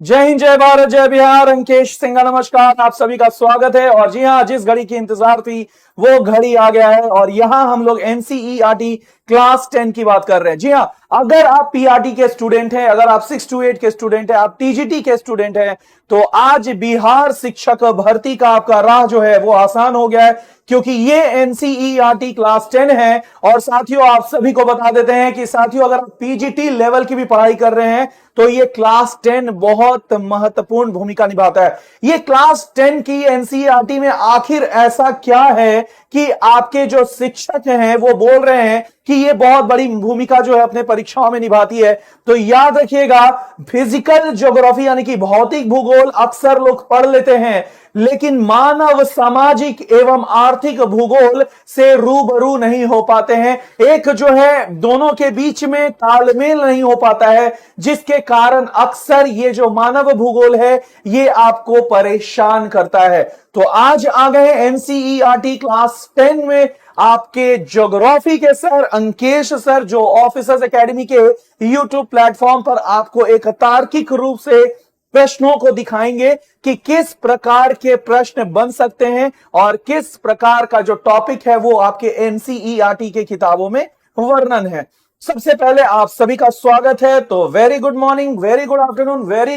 जय हिंद, जय भारत, जय बिहार। अंकेश सिंह का नमस्कार, आप सभी का स्वागत है। और जी हाँ, जिस घड़ी की इंतजार थी वो घड़ी आ गया है और यहां हम लोग एनसीईआरटी क्लास 10 की बात कर रहे हैं। जी हाँ, अगर आप पीआरटी के स्टूडेंट हैं, अगर आप 6 to 8 के स्टूडेंट हैं, आप टीजीटी के स्टूडेंट हैं, तो आज बिहार शिक्षक भर्ती का आपका राह जो है वो आसान हो गया है, क्योंकि ये एनसीईआरटी क्लास 10 है। और साथियों, आप सभी को बता देते हैं कि साथियों, अगर आप पीजीटी लेवल की भी पढ़ाई कर रहे हैं तो ये क्लास 10 बहुत महत्वपूर्ण भूमिका निभाता है। ये क्लास 10 की एनसीईआरटी में आखिर ऐसा क्या है कि आपके जो शिक्षक हैं वो बोल रहे हैं कि ये बहुत बड़ी भूमिका जो है अपने परीक्षाओं में निभाती है। तो याद रखिएगा, फिजिकल ज्योग्राफी यानी कि भौतिक भूगोल अक्सर लोग पढ़ लेते हैं, लेकिन मानव सामाजिक एवं आर्थिक भूगोल से रूबरू नहीं हो पाते हैं। एक जो है दोनों के बीच में तालमेल नहीं हो पाता है, जिसके कारण अक्सर ये जो मानव भूगोल है ये आपको परेशान करता है। तो आज आ गए एनसीईआरटी क्लास 10 में आपके ज्योग्राफी के सर अंकेश सर, जो ऑफिसर्स एकेडमी के यूट्यूब प्लेटफॉर्म पर आपको एक तार्किक रूप से प्रश्नों को दिखाएंगे कि किस प्रकार के प्रश्न बन सकते हैं और किस प्रकार का जो टॉपिक है वो आपके एनसीईआरटी के किताबों में वर्णन है। सबसे पहले आप सभी का स्वागत है। तो very good morning, very good afternoon, very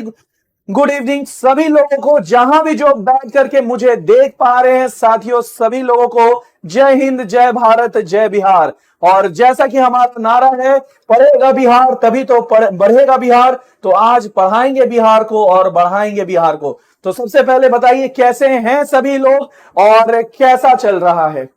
good evening सभी लोगों को, जहां भी जो बैठ करके मुझे देख पा रहे हैं। साथियों, सभी लोगों को जय हिंद, जय भारत, जय बिहार। और जैसा कि हमारा नारा है, पढ़ेगा बिहार तभी तो बढ़ेगा बिहार, तो आज पढ़ाएंगे बिहार को और बढ़ाएंगे बिहार को। तो सबसे पहले बताइए कैसे हैं सभी लोग और कैसा चल रहा है,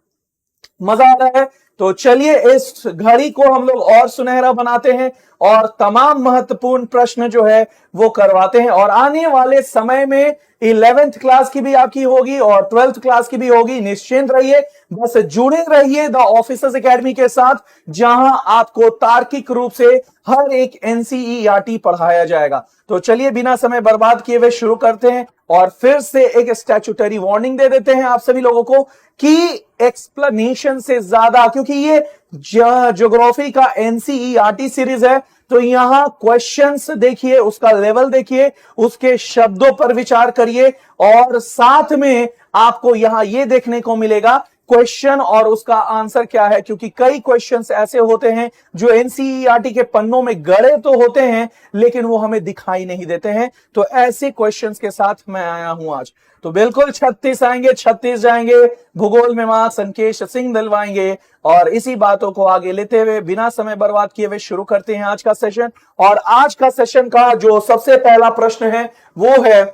मजा आ रहा है? तो चलिए इस घड़ी को हम लोग और सुनहरा बनाते हैं और तमाम महत्वपूर्ण प्रश्न जो है वो करवाते हैं। और आने वाले समय में 11th क्लास की भी आपकी होगी और 12th क्लास की भी होगी। निश्चिंत रहिए, बस जुड़े रहिए द ऑफिसर्स एकेडमी के साथ, जहां आपको तार्किक रूप से हर एक एनसीईआरटी पढ़ाया जाएगा। तो चलिए बिना समय बर्बाद किए हुए शुरू करते हैं और फिर से एक स्टैट्यूटरी वार्निंग दे देते हैं आप सभी लोगों को कि एक्सप्लेनेशन से ज्यादा, क्योंकि ये ज्योग्राफी का एनसीईआरटी सीरीज है, तो यहां क्वेश्चंस देखिए, उसका लेवल देखिए, उसके शब्दों पर विचार करिए और साथ में आपको यहां ये देखने को मिलेगा क्वेश्चन और उसका आंसर क्या है। क्योंकि कई क्वेश्चंस ऐसे होते हैं जो एनसीईआरटी के पन्नों में गड़े तो होते हैं लेकिन वो हमें दिखाई नहीं देते हैं। तो ऐसे क्वेश्चंस के साथ मैं आया हूं आज। तो बिल्कुल 36 आएंगे, 36 जाएंगे, भूगोल में मार्क्स अंकेश सिंह दिलवाएंगे। और इसी बातों को आगे लेते हुए बिना समय बर्बाद किए हुए शुरू करते हैं आज का सेशन। और आज का सेशन का जो सबसे पहला प्रश्न है वो है,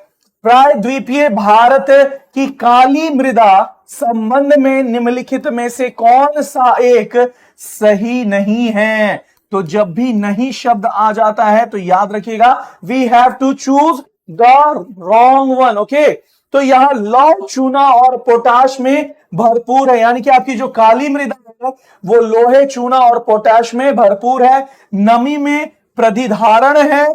प्रायद्वीपीय भारत की काली मृदा संबंध में निम्नलिखित में से कौन सा एक सही नहीं है? तो जब भी नहीं शब्द आ जाता है तो याद रखिएगा, we have to choose the wrong one. Okay, तो यहां लौह, चूना और पोटाश में भरपूर है, यानी कि आपकी जो काली मृदा है वो लोहे, चूना और पोटाश में भरपूर है। नमी में प्रतिधारण है,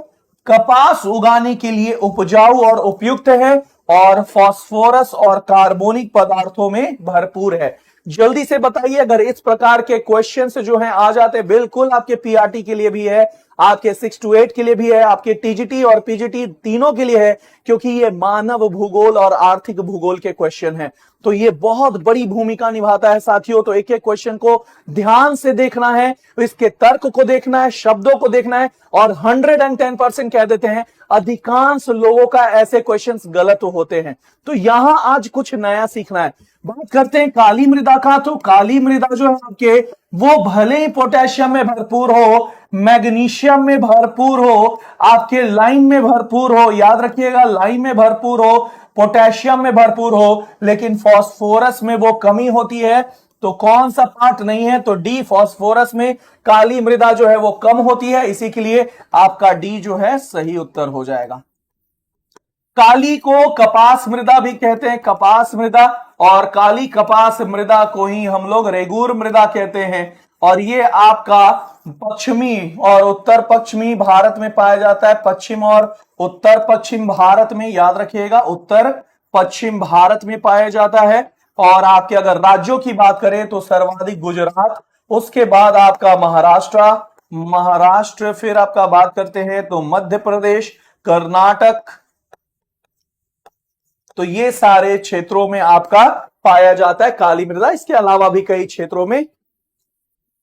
कपास उगाने के लिए उपजाऊ और उपयुक्त है और फास्फोरस और कार्बोनिक पदार्थों में भरपूर है। जल्दी से बताइए, अगर इस प्रकार के क्वेश्चंस जो हैं आ जाते, बिल्कुल आपके पीआरटी के लिए भी है, आपके 6 to 8 के लिए भी है, आपके टीजीटी और पीजीटी तीनों के लिए है, क्योंकि ये मानव भूगोल और आर्थिक भूगोल के क्वेश्चन हैं। तो ये बहुत बड़ी भूमिका निभाता है साथियों। तो एक एक क्वेश्चन को ध्यान से देखना है, इसके तर्क को देखना है, शब्दों को देखना है। और 110% कह देते हैं, अधिकांश लोगों का ऐसे क्वेश्चंस गलत होते हैं। तो यहां आज कुछ नया सीखना है। बात करते हैं काली मृदा का। तो काली मृदा जो है आपके, वो भले ही पोटेशियम में भरपूर हो, मैग्नीशियम में भरपूर हो, आपके लाइम में भरपूर हो, याद रखिएगा लाइम में भरपूर हो, पोटेशियम में भरपूर हो, लेकिन फास्फोरस में वो कमी होती है। तो कौन सा पार्ट नहीं है? तो डी, फास्फोरस में काली मृदा जो है वो कम होती है, इसी के लिए आपका डी जो है सही उत्तर हो जाएगा। काली को कपास मृदा भी कहते हैं, कपास मृदा, और काली कपास मृदा को ही हम लोग रेगूर मृदा कहते हैं। और ये आपका पश्चिमी और उत्तर पश्चिमी भारत में पाया जाता है। पश्चिम और उत्तर पश्चिम भारत में, याद रखिएगा, उत्तर पश्चिम भारत में पाया जाता है। और आपके अगर राज्यों की बात करें तो सर्वाधिक गुजरात, उसके बाद आपका महाराष्ट्र, फिर आपका बात करते हैं तो मध्य प्रदेश, कर्नाटक, तो ये सारे क्षेत्रों में आपका पाया जाता है काली मृदा। इसके अलावा भी कई क्षेत्रों में।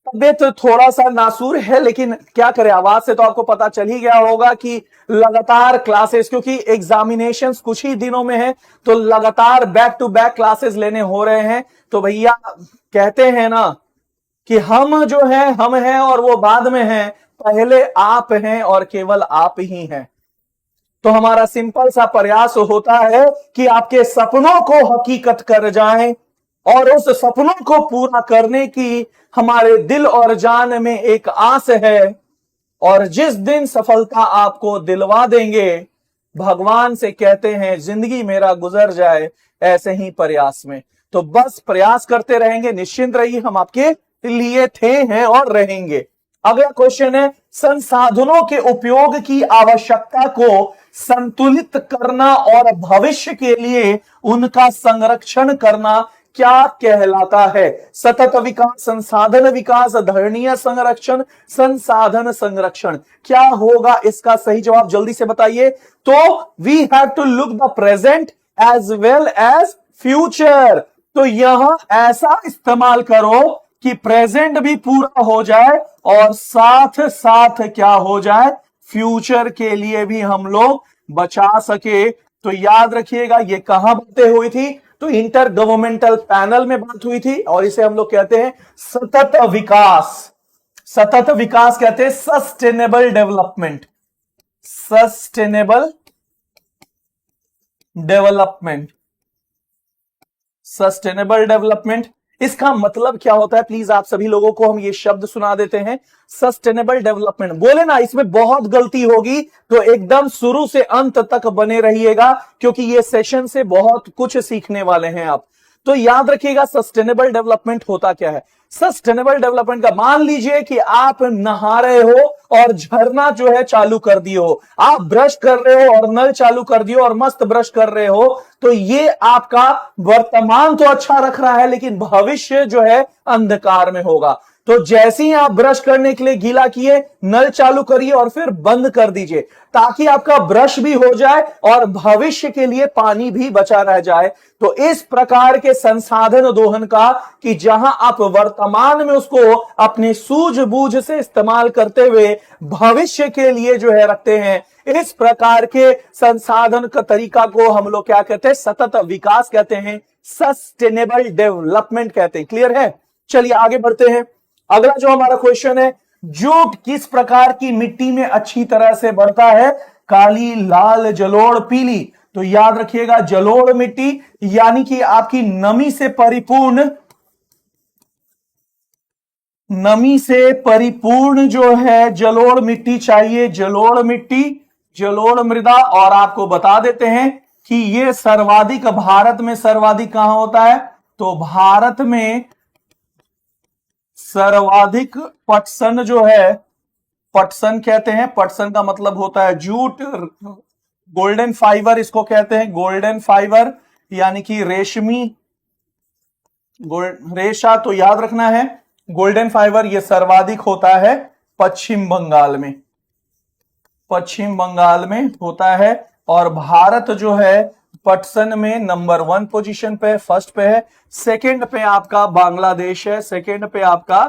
तबियत थोड़ा सा नासूर है, लेकिन क्या करें, आवाज से तो आपको पता चल ही गया होगा कि लगातार क्लासेस, क्योंकि एग्जामिनेशंस कुछ ही दिनों में है, तो लगातार बैक टू बैक क्लासेस लेने हो रहे हैं। तो भैया कहते हैं ना कि हम जो है हम हैं और वो बाद में हैं, पहले आप हैं और केवल आप ही हैं। तो हमारा सिंपल सा प्रयास होता है कि आपके सपनों को हकीकत कर जाएं, और उस सपनों को पूरा करने की हमारे दिल और जान में एक आस है। और जिस दिन सफलता आपको दिलवा देंगे, भगवान से कहते हैं जिंदगी मेरा गुजर जाए ऐसे ही प्रयास में। तो बस प्रयास करते रहेंगे, निश्चिंत रहिए, हम आपके लिए थे, हैं और रहेंगे। अगला क्वेश्चन है, संसाधनों के उपयोग की आवश्यकता को संतुलित करना और भविष्य के लिए उनका संरक्षण करना क्या कहलाता है? सतत विकास, संसाधन विकास, आदरणीय संरक्षण, संसाधन संरक्षण। क्या होगा इसका सही जवाब, जल्दी से बताइए। तो we have to look the present as well as future. तो यहां ऐसा इस्तेमाल करो कि प्रेजेंट भी पूरा हो जाए और साथ साथ क्या हो जाए, फ्यूचर के लिए भी हम लोग बचा सके। तो याद रखिएगा, ये कहां बातें हुई थी? तो इंटर गवर्नमेंटल पैनल में बात हुई थी, और इसे हम लोग कहते हैं सतत विकास। सतत विकास कहते हैं sustainable development, sustainable development, sustainable development. इसका मतलब क्या होता है, प्लीज आप सभी लोगों को हम ये शब्द सुना देते हैं। सस्टेनेबल डेवलपमेंट बोले ना, इसमें बहुत गलती होगी, तो एकदम शुरू से अंत तक बने रहिएगा, क्योंकि ये सेशन से बहुत कुछ सीखने वाले हैं आप। तो याद रखिएगा, सस्टेनेबल डेवलपमेंट होता क्या है। सस्टेनेबल डेवलपमेंट का, मान लीजिए कि आप नहा रहे हो और झरना जो है चालू कर दिए हो, आप ब्रश कर रहे हो और नल चालू कर दिए और मस्त ब्रश कर रहे हो, तो ये आपका वर्तमान तो अच्छा रख रहा है, लेकिन भविष्य जो है अंधकार में होगा। तो जैसे ही आप ब्रश करने के लिए गीला किए, नल चालू करिए और फिर बंद कर दीजिए, ताकि आपका ब्रश भी हो जाए और भविष्य के लिए पानी भी बचा रह जाए। तो इस प्रकार के संसाधन दोहन का, कि जहां आप वर्तमान में उसको अपनी सूझबूझ से इस्तेमाल करते हुए भविष्य के लिए जो है रखते हैं, इस प्रकार के संसाधन का तरीका को हम लोग क्या कहते हैं, सतत विकास कहते हैं, सस्टेनेबल डेवलपमेंट कहते हैं। क्लियर है? चलिए आगे बढ़ते हैं। अगला जो हमारा क्वेश्चन है, जूट किस प्रकार की मिट्टी में अच्छी तरह से बढ़ता है? काली, लाल, जलोढ़, पीली। तो याद रखिएगा, जलोढ़ मिट्टी, यानी कि आपकी नमी से परिपूर्ण जो है जलोढ़ मिट्टी चाहिए, जलोढ़ मिट्टी, जलोढ़ मृदा। और आपको बता देते हैं कि ये सर्वाधिक, भारत में सर्वाधिक कहां होता है? तो भारत में सर्वाधिक पटसन जो है, पटसन कहते हैं, पटसन का मतलब होता है जूट, गोल्डन फाइबर इसको कहते हैं, गोल्डन फाइबर, यानी कि रेशमी रेशा। तो याद रखना है, गोल्डन फाइबर ये सर्वाधिक होता है पश्चिम बंगाल में, पश्चिम बंगाल में होता है। और भारत जो है पटसन में नंबर 1 पोजीशन पे, फर्स्ट पे है। सेकंड पे आपका बांग्लादेश है, सेकंड पे आपका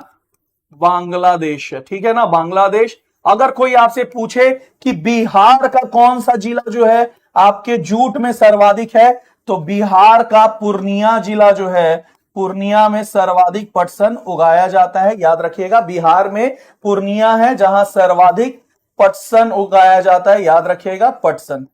बांग्लादेश है, ठीक है ना, बांग्लादेश। अगर कोई आपसे पूछे कि बिहार का कौन सा जिला जो है आपके जूट में सर्वाधिक है, तो बिहार का पूर्णिया जिला जो है, पूर्णिया में सर्वाधिक पटसन उगाया जाता है। याद रखिएगा, बिहार में पूर्णिया है जहां सर्वाधिक पटसन उगाया जाता है। याद रखिएगा, पटसन,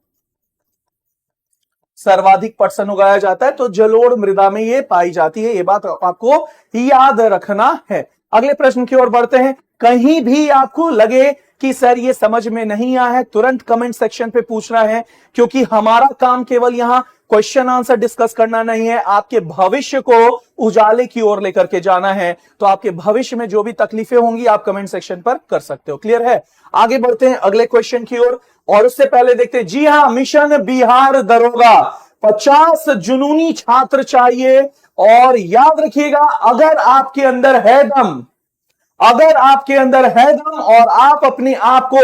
सर्वाधिक पटसन उगाया जाता है। तो जलोढ़ मृदा में ये पाई जाती है, ये बात आपको याद रखना है। अगले प्रश्न की ओर बढ़ते हैं। कहीं भी आपको लगे कि सर ये समझ में नहीं आया है, तुरंत कमेंट सेक्शन पे पूछना है, क्योंकि हमारा काम केवल यहां क्वेश्चन आंसर डिस्कस करना नहीं है, आपके भविष्य को उजाले की ओर लेकर के जाना है। तो आपके भविष्य में जो भी तकलीफें होंगी आप कमेंट सेक्शन पर कर सकते हो। क्लियर है? आगे बढ़ते हैं अगले क्वेश्चन की ओर, और उससे पहले देखते हैं, जी हां, मिशन बिहार दरोगा 50 जुनूनी छात्र चाहिए। और याद रखिएगा, अगर आपके अंदर है दम, अगर आपके अंदर है दम और आप अपने आप को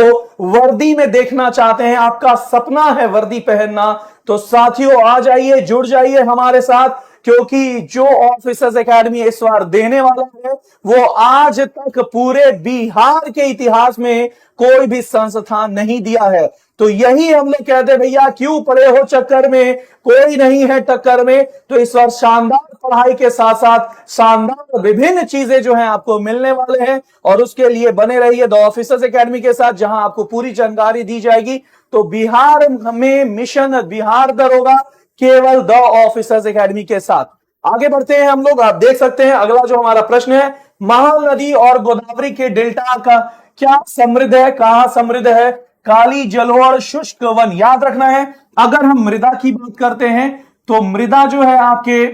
वर्दी में देखना चाहते हैं, आपका सपना है वर्दी पहनना, तो साथियों आ जाइए, जुड़ जाइए हमारे साथ, क्योंकि जो ऑफिसर्स एकेडमी इस बार देने वाला है वो आज तक पूरे बिहार के इतिहास में कोई भी संस्थान नहीं दिया है। तो यही हम लोग कहते हैं, भैया क्यों पड़े हो चक्कर में, कोई नहीं है टक्कर में। तो इस बार शानदार पढ़ाई के साथ साथ शानदार विभिन्न चीजें जो हैं आपको मिलने वाले हैं, और उसके लिए बने रहिए द ऑफिसर्स एकेडमी के साथ, जहां आपको पूरी जानकारी दी जाएगी। तो बिहार में मिशन बिहार दरोगा केवल द ऑफिसर्स एकेडमी के साथ। आगे बढ़ते हैं हम लोग। आप देख सकते हैं अगला जो हमारा प्रश्न है, महानदी और गोदावरी के डेल्टा का क्या समृद्ध है, कहां समृद्ध है? काली जलोढ़ शुष्क वन। याद रखना है, अगर हम मृदा की बात करते हैं तो मृदा जो है आपके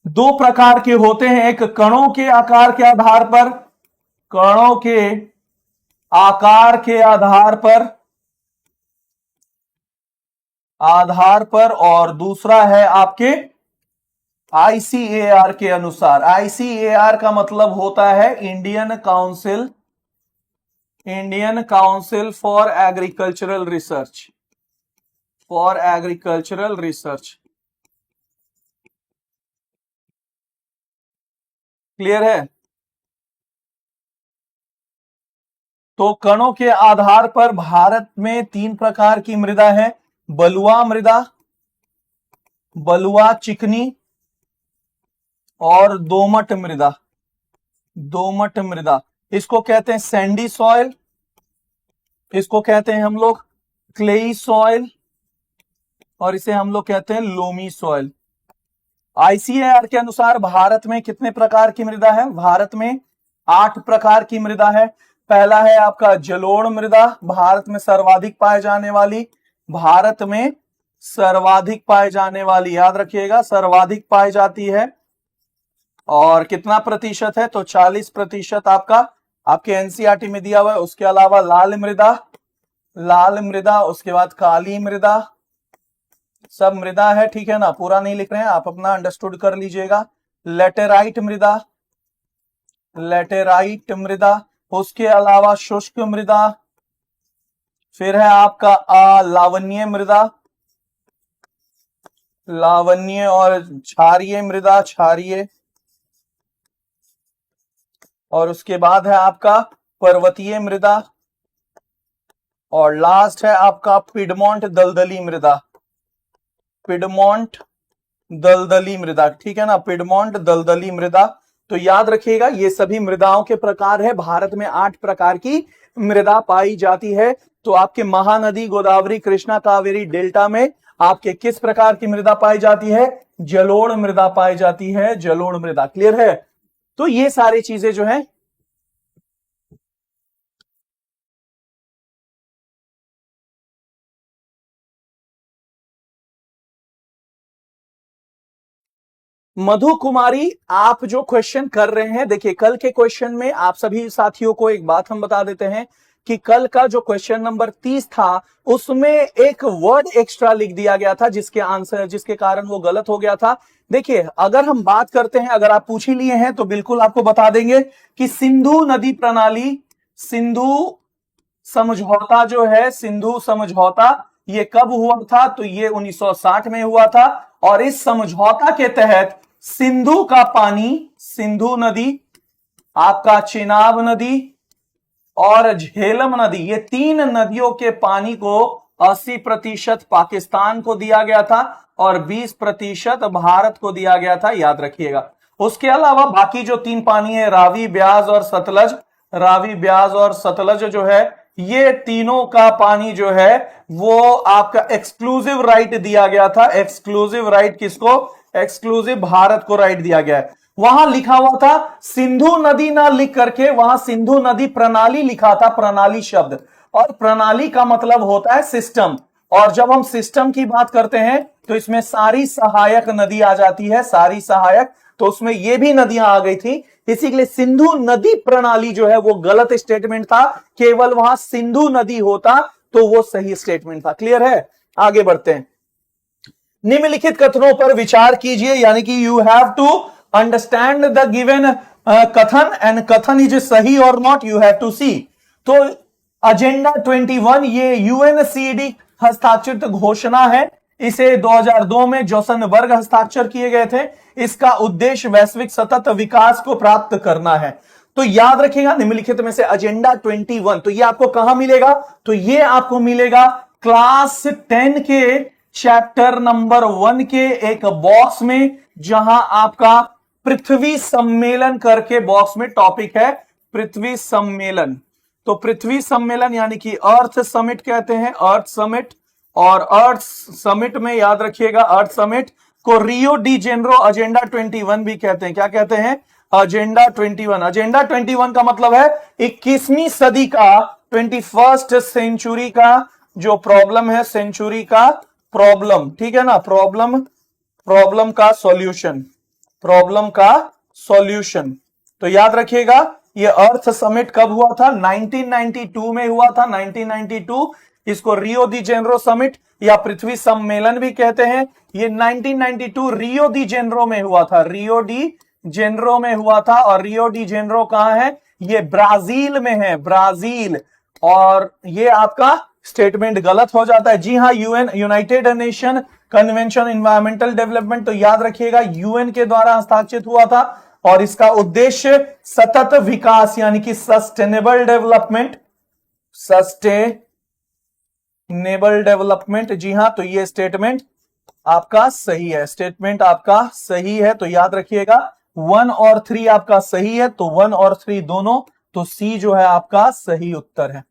दो प्रकार के होते हैं, एक कणों के आकार के आधार पर, कणों के आकार के आधार पर और दूसरा है आपके आईसीएआर के अनुसार। आईसीएआर का मतलब होता है Indian council for agricultural research, clear है? तो कणों के आधार पर भारत में 3 प्रकार की मृदा है, बलुआ मृदा, बलुआ चिकनी और दोमट मृदा। इसको कहते हैं सैंडी सॉइल, इसको कहते हैं हम लोग क्लेई सॉइल, और इसे हम लोग कहते हैं लोमी सॉइल। आईसीएआर के अनुसार भारत में कितने प्रकार की मृदा है? भारत में 8 प्रकार की मृदा है। पहला है आपका जलोढ़ मृदा, भारत में सर्वाधिक पाए जाने वाली, याद रखिएगा सर्वाधिक पाई जाती है। और कितना प्रतिशत है? तो 40% आपके एनसीईआरटी में दिया हुआ है। उसके अलावा लाल मृदा, उसके बाद काली मृदा, सब मृदा है, ठीक है ना, पूरा नहीं लिख रहे हैं, आप अपना अंडरस्टूड कर लीजिएगा। लेटेराइट मृदा, उसके अलावा शुष्क मृदा, फिर है आपका लावण्य और क्षारीय मृदा, और उसके बाद है आपका पर्वतीय मृदा, और लास्ट है आपका पिडमोंट दलदली मृदा, ठीक है ना, पिडमोंट दलदली मृदा। तो याद रखिएगा ये सभी मृदाओं के प्रकार है। भारत में 8 प्रकार की मृदा पाई जाती है। तो आपके महानदी गोदावरी कृष्णा कावेरी डेल्टा में आपके किस प्रकार की मृदा पाई जाती है? जलोढ़ मृदा पाई जाती है, जलोढ़ मृदा। क्लियर है? तो ये सारी चीजें जो है मधु कुमारी, आप जो क्वेश्चन कर रहे हैं, देखिए कल के क्वेश्चन में आप सभी साथियों को एक बात हम बता देते हैं कि कल का जो क्वेश्चन नंबर 30 था उसमें एक वर्ड एक्स्ट्रा लिख दिया गया था, जिसके कारण वो गलत हो गया था। देखिए अगर हम बात करते हैं, अगर आप पूछ ही लिए हैं तो बिल्कुल आपको बता देंगे कि सिंधु नदी प्रणाली, सिंधु समझौता जो है, सिंधु समझौता ये कब हुआ था? तो ये 1960 में हुआ था। और इस समझौता के तहत सिंधु का पानी, सिंधु नदी, आपका चेनाब नदी और झेलम नदी, ये 3 नदियों के पानी को 80% पाकिस्तान को दिया गया था और 20% भारत को दिया गया था, याद रखिएगा। उसके अलावा बाकी जो 3 पानी है, रावी, ब्यास और सतलज जो है, ये तीनों का पानी जो है वो आपका एक्सक्लूसिव राइट दिया गया था। एक्सक्लूसिव राइट किसको? एक्सक्लूसिव भारत को राइट दिया गया है। वहां लिखा हुआ था सिंधु नदी ना लिख करके वहां सिंधु नदी प्रणाली लिखा था, प्रणाली शब्द। और प्रणाली का मतलब होता है सिस्टम, और जब हम सिस्टम की बात करते हैं तो इसमें सारी सहायक नदी आ जाती है, सारी सहायक, तो उसमें ये भी नदियां आ गई थी। इसी के लिए सिंधु नदी प्रणाली जो है वो गलत स्टेटमेंट था, केवल वहां सिंधु नदी होता तो वो सही स्टेटमेंट था। क्लियर है? आगे बढ़ते हैं। निम्नलिखित कथनों पर विचार कीजिए, यानी कि you have to understand the given कथन, एंड कथन इज सही और not, you have to see. तो एजेंडा 21 ये यूएनसीडी हस्ताक्षरित घोषणा है। इसे 2002 में जोसनबर्ग हस्ताक्षर किए गए थे। इसका उद्देश्य वैश्विक सतत विकास को प्राप्त करना है। तो याद रखिएगा निम्नलिखित में से एजेंडा 21, तो ये आपको कहां मिलेगा? तो ये आपको मिलेगा क्लास 10 के चैप्टर नंबर 1 के एक बॉक्स में, जहां आपका पृथ्वी सम्मेलन करके बॉक्स में टॉपिक है पृथ्वी सम्मेलन। तो पृथ्वी सम्मेलन यानी कि अर्थ समिट कहते हैं, अर्थ समिट। और अर्थ समिट में याद रखिएगा, अर्थ समिट को रियो डी जेनेरो एजेंडा 21 भी कहते हैं। क्या कहते हैं? एजेंडा 21। एजेंडा 21 का मतलब है 21वीं सदी का, 21st सेंचुरी का जो प्रॉब्लम है, सेंचुरी का प्रॉब्लम, ठीक है ना, प्रॉब्लम का सॉल्यूशन, प्रॉब्लम का सॉल्यूशन। तो याद रखिएगा ये अर्थ समिट कब हुआ था? 1992 में हुआ था, 1992। इसको रियो दी जेनेरो समिट या पृथ्वी सम्मेलन भी कहते हैं। ये 1992 रियो दी जेनेरो में हुआ था, रियो डी जेनेरो में हुआ था। और रियो डी जेनेरो कहां है? ये ब्राजील में है, ब्राजील। और ये आपका स्टेटमेंट गलत हो जाता है। जी हां, UN, United nation convention environmental development, तो याद रखिएगा यूएन के द्वारा हस्ताक्षरित हुआ था। और इसका उद्देश्य सतत विकास यानी कि सस्टेनेबल डेवलपमेंट, सस्टेनेबल डेवलपमेंट। जी हां, तो ये स्टेटमेंट आपका सही है, स्टेटमेंट आपका सही है। तो याद रखिएगा 1 और 3 आपका सही है, तो 1 और 3 दोनों, तो सी जो है आपका सही उत्तर है।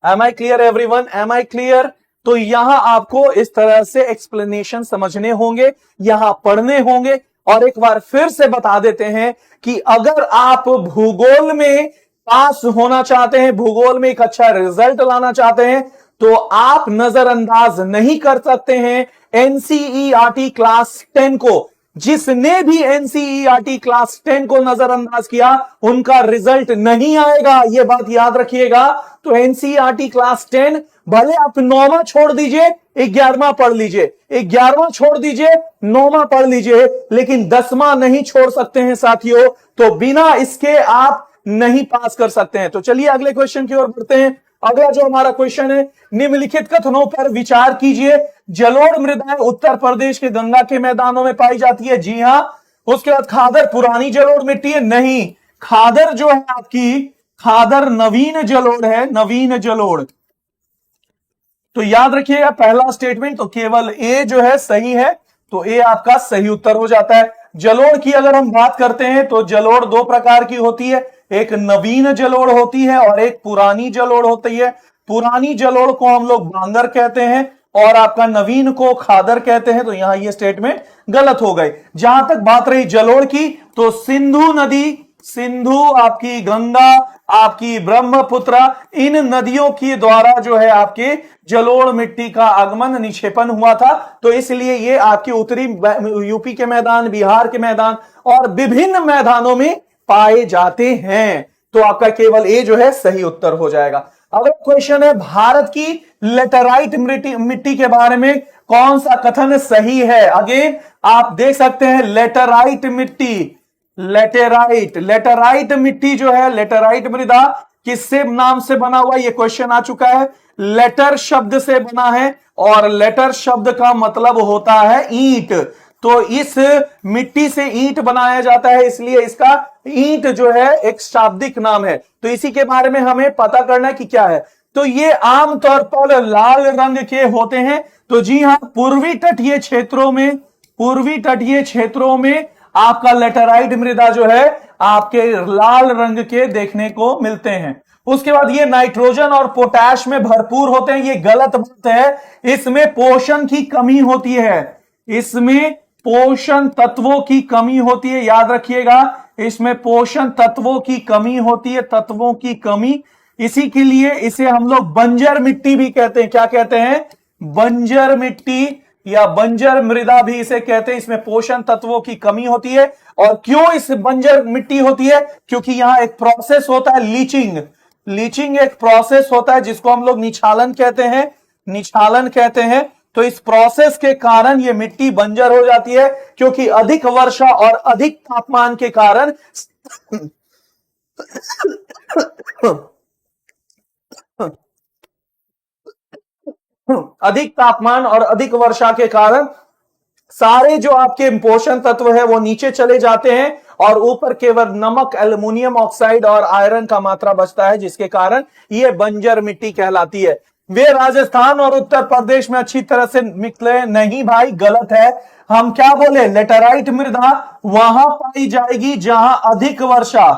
Am I clear everyone? Am I clear? तो यहां आपको इस तरह से एक्सप्लेनेशन समझने होंगे, यहां पढ़ने होंगे। और एक बार फिर से बता देते हैं कि अगर आप भूगोल में पास होना चाहते हैं, भूगोल में एक अच्छा रिजल्ट लाना चाहते हैं, तो आप नजरअंदाज नहीं कर सकते हैं एनसीईआरटी क्लास 10 को। जिसने भी एनसीईआरटी क्लास 10 को नजरअंदाज किया उनका रिजल्ट नहीं आएगा, यह बात याद रखिएगा। तो एनसीईआरटी क्लास 10 भले आप 9वां छोड़ दीजिए, 11वां पढ़ लीजिए, 11वां छोड़ दीजिए, 9वां पढ़ लीजिए, लेकिन 10वां नहीं छोड़ सकते हैं साथियों। तो बिना इसके आप नहीं पास कर सकते हैं। तो चलिए अगले क्वेश्चन की ओर बढ़ते हैं। अगला जो हमारा क्वेश्चन है, निम्नलिखित कथनों पर विचार कीजिए। जलोढ़ मृदाएं उत्तर प्रदेश के गंगा के मैदानों में पाई जाती है। जी हां। उसके बाद खादर पुरानी जलोढ़ मिट्टी है? नहीं, खादर जो है आपकी, खादर नवीन जलोढ़ है, नवीन जलोढ़। तो याद रखिएगा पहला स्टेटमेंट, तो केवल ए जो है सही है, तो ए आपका सही उत्तर हो जाता है। जलोढ़ की अगर हम बात करते हैं तो जलोढ़ 2 प्रकार की होती है, एक नवीन जलोढ़ होती है और एक पुरानी जलोढ़ होती है। पुरानी जलोढ़ को हम लोग बांगर कहते हैं और आपका नवीन को खादर कहते हैं। तो यहां ये स्टेटमेंट गलत हो गई। जहां तक बात रही जलोढ़ की, तो सिंधु नदी, सिंधु आपकी, गंगा आपकी, ब्रह्मपुत्र, इन नदियों के द्वारा जो है आपके जलोढ़ मिट्टी का आगमन, निक्षेपण हुआ था। तो इसलिए ये आपके उत्तरी यूपी के मैदान, बिहार के मैदान और विभिन्न मैदानों में पाए जाते हैं। तो आपका केवल ए जो है सही उत्तर हो जाएगा। अगला क्वेश्चन है, भारत की लेटेराइट मिट्टी के बारे में कौन सा कथन सही है? अगेन आप देख सकते हैं लेटेराइट मिट्टी, लेटेराइट, लेटेराइट मिट्टी जो है, लेटेराइट मृदा किससे नाम से बना हुआ? ये क्वेश्चन आ चुका है। लेटर शब्द से बना है और लेटर शब्द का मतलब होता है ईंट। तो इस मिट्टी से ईंट बनाया जाता है, इसलिए इसका ईंट जो है एक शाब्दिक नाम है। तो इसी के बारे में हमें पता करना है कि क्या है। तो ये आमतौर पर लाल रंग के होते हैं। तो जी हां, पूर्वी तटीय क्षेत्रों में, पूर्वी तटीय क्षेत्रों में आपका लेटेराइट मृदा जो है आपके लाल रंग के देखने को मिलते हैं। उसके बाद ये नाइट्रोजन और पोटैश में भरपूर होते हैं। ये गलत बात है, इसमें पोषण की कमी होती है, इसमें पोषण तत्वों की कमी होती है। याद रखिएगा, इसमें पोषण तत्वों की कमी होती है, तत्वों की कमी। इसी के लिए इसे हम लोग बंजर मिट्टी भी कहते हैं। क्या कहते हैं? बंजर मिट्टी या बंजर मृदा भी इसे कहते हैं। इसमें पोषण तत्वों की कमी होती है। और क्यों इस बंजर मिट्टी होती है? क्योंकि यहां एक प्रोसेस होता है लीचिंग, लीचिंग एक प्रोसेस होता है जिसको हम लोग निछालन कहते हैं, निछालन कहते हैं। तो इस प्रोसेस के कारण ये मिट्टी बंजर हो जाती है, क्योंकि अधिक वर्षा और अधिक तापमान के कारण अधिक तापमान और अधिक वर्षा के कारण सारे जो आपके पोषण तत्व है वो नीचे चले जाते हैं और ऊपर केवल नमक, एल्युमिनियम ऑक्साइड और आयरन का मात्रा बचता है, जिसके कारण ये बंजर मिट्टी कहलाती है। वे राजस्थान और उत्तर प्रदेश में अच्छी तरह से निकले नहीं भाई, गलत है। हम क्या बोले, लेटराइट मृदा वहां पाई जाएगी जहां अधिक वर्षा,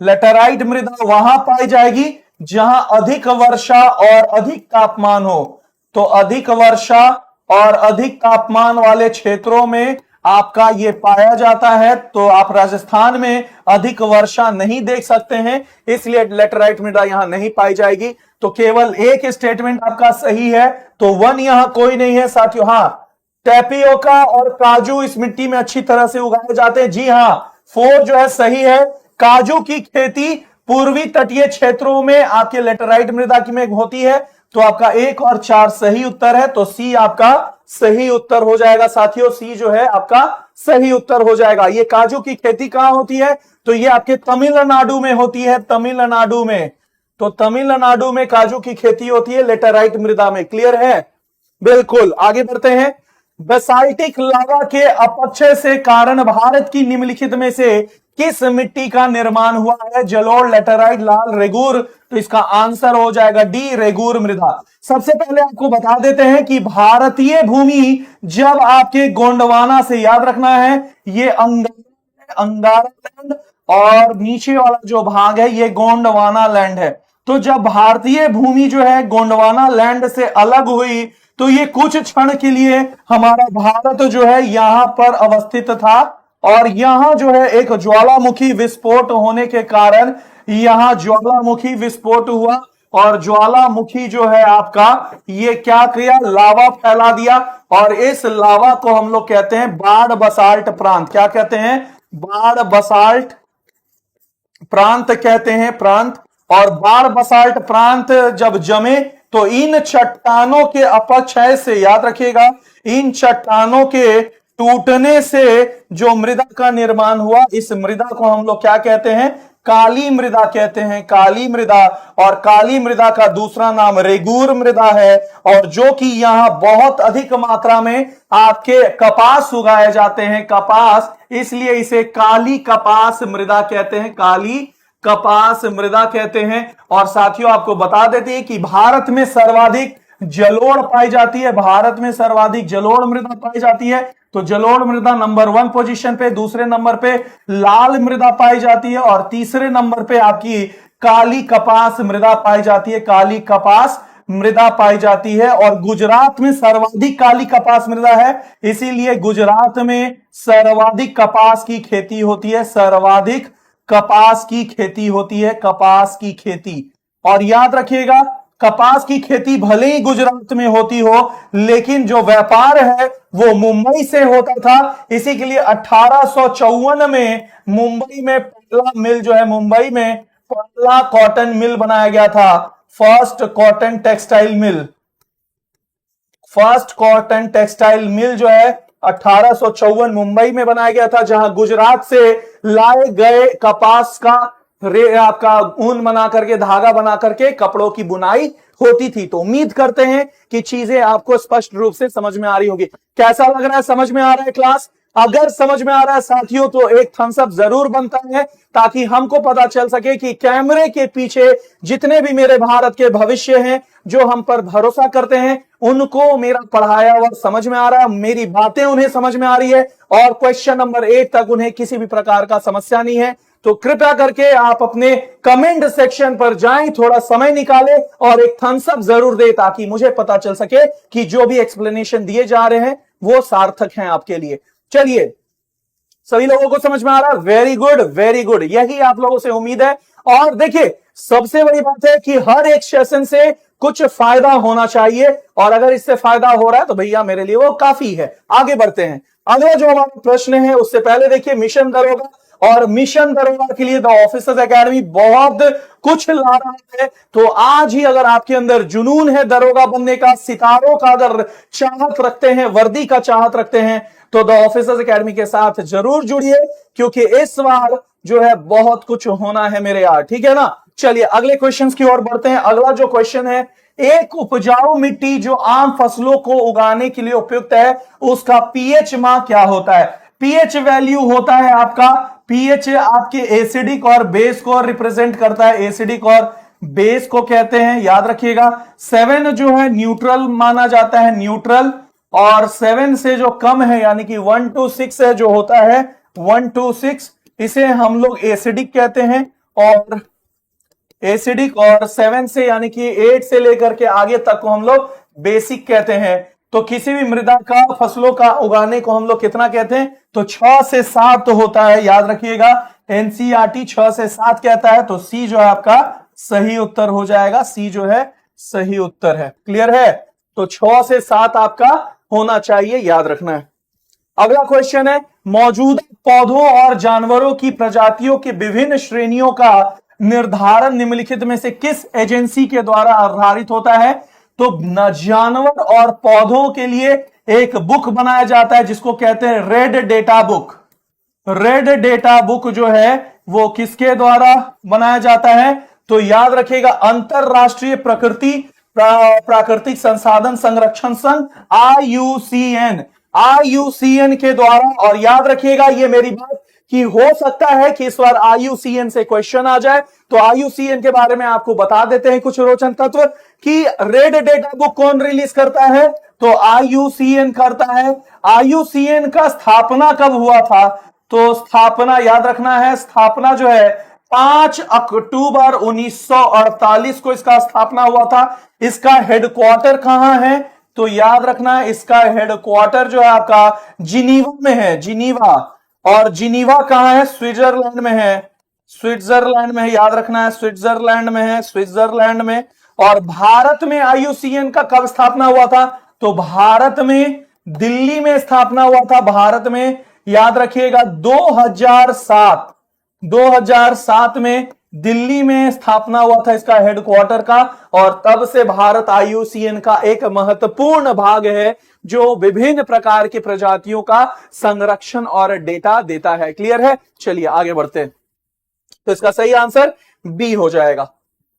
लेटराइट मृदा वहां पाई जाएगी जहां अधिक वर्षा और अधिक तापमान हो। तो अधिक वर्षा और अधिक तापमान वाले क्षेत्रों में आपका ये पाया जाता है। तो आप राजस्थान में अधिक वर्षा नहीं देख सकते हैं, इसलिए लेटराइट मृदा यहां नहीं पाई जाएगी। तो केवल एक स्टेटमेंट आपका सही है, तो 1 यहां कोई नहीं है साथियों। हां, टेपियोका और काजू इस मिट्टी में अच्छी तरह से उगाए जाते हैं। जी हां, 4 जो है सही है। काजू की खेती पूर्वी तटीय क्षेत्रों में आपके लेटराइट मृदा की में होती है। तो आपका 1 और 4 सही उत्तर है, तो सी आपका सही उत्तर हो जाएगा साथियों। सी जो है आपका सही उत्तर हो जाएगा। ये काजू की खेती कहां होती है, तो ये आपके तमिलनाडु में होती है, तमिलनाडु में। तो तमिलनाडु में काजू की खेती होती है लेटराइट मृदा में। क्लियर है? बिल्कुल। आगे बढ़ते हैं। बेसाल्टिक लावा के अपक्षय से कारण भारत की निम्नलिखित में से किस मिट्टी का निर्माण हुआ है? जलोढ़, लेटराइट, लाल, रेगूर। तो इसका आंसर हो जाएगा डी, रेगूर मृदा। सबसे पहले आपको बता देते हैं कि भारतीय भूमि जब आपके गोंडवाना से, याद रखना है ये अंगारा लैंड और नीचे वाला जो भाग है ये गोंडवाना लैंड है। तो जब भारतीय भूमि जो है गोंडवाना लैंड से अलग हुई तो ये कुछ क्षण के लिए हमारा भारत जो है यहां पर अवस्थित था और यहां जो है एक ज्वालामुखी विस्फोट होने के कारण यहां ज्वालामुखी विस्फोट हुआ और ज्वालामुखी जो है आपका ये क्या किया, लावा फैला दिया और इस लावा को हम लोग कहते हैं बाढ़ बसाल्ट प्रांत। क्या कहते हैं? बाढ़ बसाल्ट प्रांत कहते हैं, प्रांत। और बाढ़ बसाल्ट प्रांत जब जमे तो इन चट्टानों के अपक्षय से, याद रखिएगा, इन चट्टानों के टूटने से जो मृदा का निर्माण हुआ, इस मृदा को हम लोग क्या कहते हैं? काली मृदा कहते हैं, काली मृदा। और काली मृदा का दूसरा नाम रेगूर मृदा है और जो कि यहां बहुत अधिक मात्रा में आपके कपास उगाए जाते हैं, कपास, इसलिए इसे काली कपास मृदा कहते हैं, काली कपास मृदा कहते हैं। और साथियों आपको बता देते हैं कि भारत में सर्वाधिक जलोढ़ पाई जाती है, भारत में सर्वाधिक जलोढ़ मृदा पाई जाती है। तो जलोढ़ मृदा नंबर 1 पोजीशन पे, दूसरे नंबर पे लाल मृदा पाई जाती है और तीसरे नंबर पे आपकी काली कपास मृदा पाई जाती है, काली कपास मृदा पाई जाती है। और गुजरात में सर्वाधिक काली कपास मृदा है, इसीलिए गुजरात में सर्वाधिक कपास की खेती होती है, सर्वाधिक कपास की खेती होती है, कपास की खेती। और याद रखिएगा कपास की खेती भले ही गुजरात में होती हो लेकिन जो व्यापार है वो मुंबई से होता था, इसी के लिए 1854 में मुंबई में पहला मिल जो है, मुंबई में पहला कॉटन मिल बनाया गया था, first cotton textile mill. First cotton textile mill जो है 1854 मुंबई में बनाया गया था, जहां गुजरात से लाए गए कपास का आपका ऊन बना करके, धागा बना करके कपड़ों की बुनाई होती थी। तो उम्मीद करते हैं कि चीजें आपको स्पष्ट रूप से समझ में आ रही होगी। कैसा लग रहा है? समझ में आ रहा है क्लास? अगर समझ में आ रहा है साथियों तो एक थम्स अप जरूर बनता है ताकि हमको पता चल सके कि कैमरे के पीछे जितने भी मेरे भारत के भविष्य हैं, जो हम पर भरोसा करते हैं, उनको मेरा पढ़ाया हुआ समझ में आ रहा है, मेरी बातें उन्हें समझ में आ रही है और क्वेश्चन नंबर 1 तक उन्हें किसी भी प्रकार का समस्या नहीं है। तो कृपया करके आप अपने कमेंट सेक्शन पर जाएं, थोड़ा समय निकालें और एक थम्स अप जरूर दें ताकि मुझे पता चल सके कि जो भी एक्सप्लेनेशन दिए जा रहे हैं वो सार्थक हैं आपके लिए। चलिए, सभी लोगों को समझ में आ रहा है? वेरी गुड, वेरी गुड, यही आप लोगों से उम्मीद है। और देखिए सबसे बड़ी बात है कि हर एक सेशन से कुछ फायदा होना चाहिए और अगर इससे फायदा हो रहा है तो भैया मेरे लिए वो काफी है। आगे बढ़ते हैं। अगला जो हमारा प्रश्न है उससे पहले देखिए, मिशन दरोगा और मिशन दरोगा के लिए द ऑफिसर्स एकेडमी बहुत कुछ ला रहा है। तो आज ही अगर आपके अंदर जुनून है दरोगा बनने का, सितारों का अगर चाहत रखते हैं, वर्दी का चाहत रखते हैं, तो द ऑफिसर्स एकेडमी के साथ जरूर जुड़िए, क्योंकि इस बार जो है बहुत कुछ होना है मेरे यार, ठीक है ना। चलिए अगले क्वेश्चंस की ओर बढ़ते हैं। अगला जो क्वेश्चन है, एक उपजाऊ मिट्टी जो आम फसलों को उगाने के लिए उपयुक्त है, उसका पीएच मान क्या होता है। पीएच वैल्यू होता है आपका, पीएच आपके एसिडिक और बेस को रिप्रेजेंट करता है, एसिडिक और बेस को कहते हैं, याद रखिएगा। 7 जो है न्यूट्रल माना जाता है, न्यूट्रल, और 7 से जो कम है यानी कि 1 to 6 है जो होता है 1 to 6, इसे हम लोग एसिडिक कहते हैं। और एसिडिक, और 7 से यानी कि 8 से लेकर के आगे तक को हम लोग बेसिक कहते हैं। तो किसी भी मृदा का फसलों का उगाने को हम लोग कितना कहते हैं, तो 6 से 7 होता है, याद रखिएगा। एनसीईआरटी 6 से 7 कहता है, तो सी जो है आपका सही उत्तर हो जाएगा, सी जो है सही उत्तर है। क्लियर है, तो 6 से 7 आपका होना चाहिए, याद रखना है। अगला क्वेश्चन है, मौजूदा पौधों और जानवरों की प्रजातियों के विभिन्न श्रेणियों का निर्धारण निम्नलिखित में से किस एजेंसी के द्वारा आधारित होता है। तो जानवर और पौधों के लिए एक बुक बनाया जाता है जिसको कहते हैं red data book. Red data book जो है वो किसके द्वारा बनाया जाता है, तो याद रखिएगा अंतरराष्ट्रीय प्राकृतिक संसाधन संरक्षण संघ आईयूसीएन के द्वारा। और याद रखिएगा ये मेरी बात कि हो सकता है कि इस बार आईयूसीएन से क्वेश्चन आ जाए, तो आईयूसीएन के बारे में आपको बता देते हैं कुछ रोचक तत्व कि रेड डेटा बुक कौन रिलीज करता है, तो आईयूसीएन करता है। आईयूसीएन का स्थापना कब हुआ था, तो स्थापना याद रखना है, स्थापना जो है 5 अक्टूबर 1948 को इसका स्थापना हुआ था। इसका हेडक्वार्टर कहां है, तो याद रखना है इसका हेडक्वार्टर जो है आपका जिनीवा में है, जिनीवा। और जिनीवा कहां है, स्विट्जरलैंड में है, स्विट्जरलैंड में है, याद रखना है स्विट्जरलैंड में है, स्विट्जरलैंड में। और भारत में आईयूसीएन का कब स्थापना हुआ था, तो भारत में दिल्ली में स्थापना हुआ था, भारत में, याद रखिएगा 2007 में दिल्ली में स्थापना हुआ था इसका हेडक्वार्टर का। और तब से भारत आईयूसीएन का एक महत्वपूर्ण भाग है जो विभिन्न प्रकार की प्रजातियों का संरक्षण और डेटा देता है। क्लियर है, चलिए आगे बढ़ते हैं। तो इसका सही आंसर बी हो जाएगा।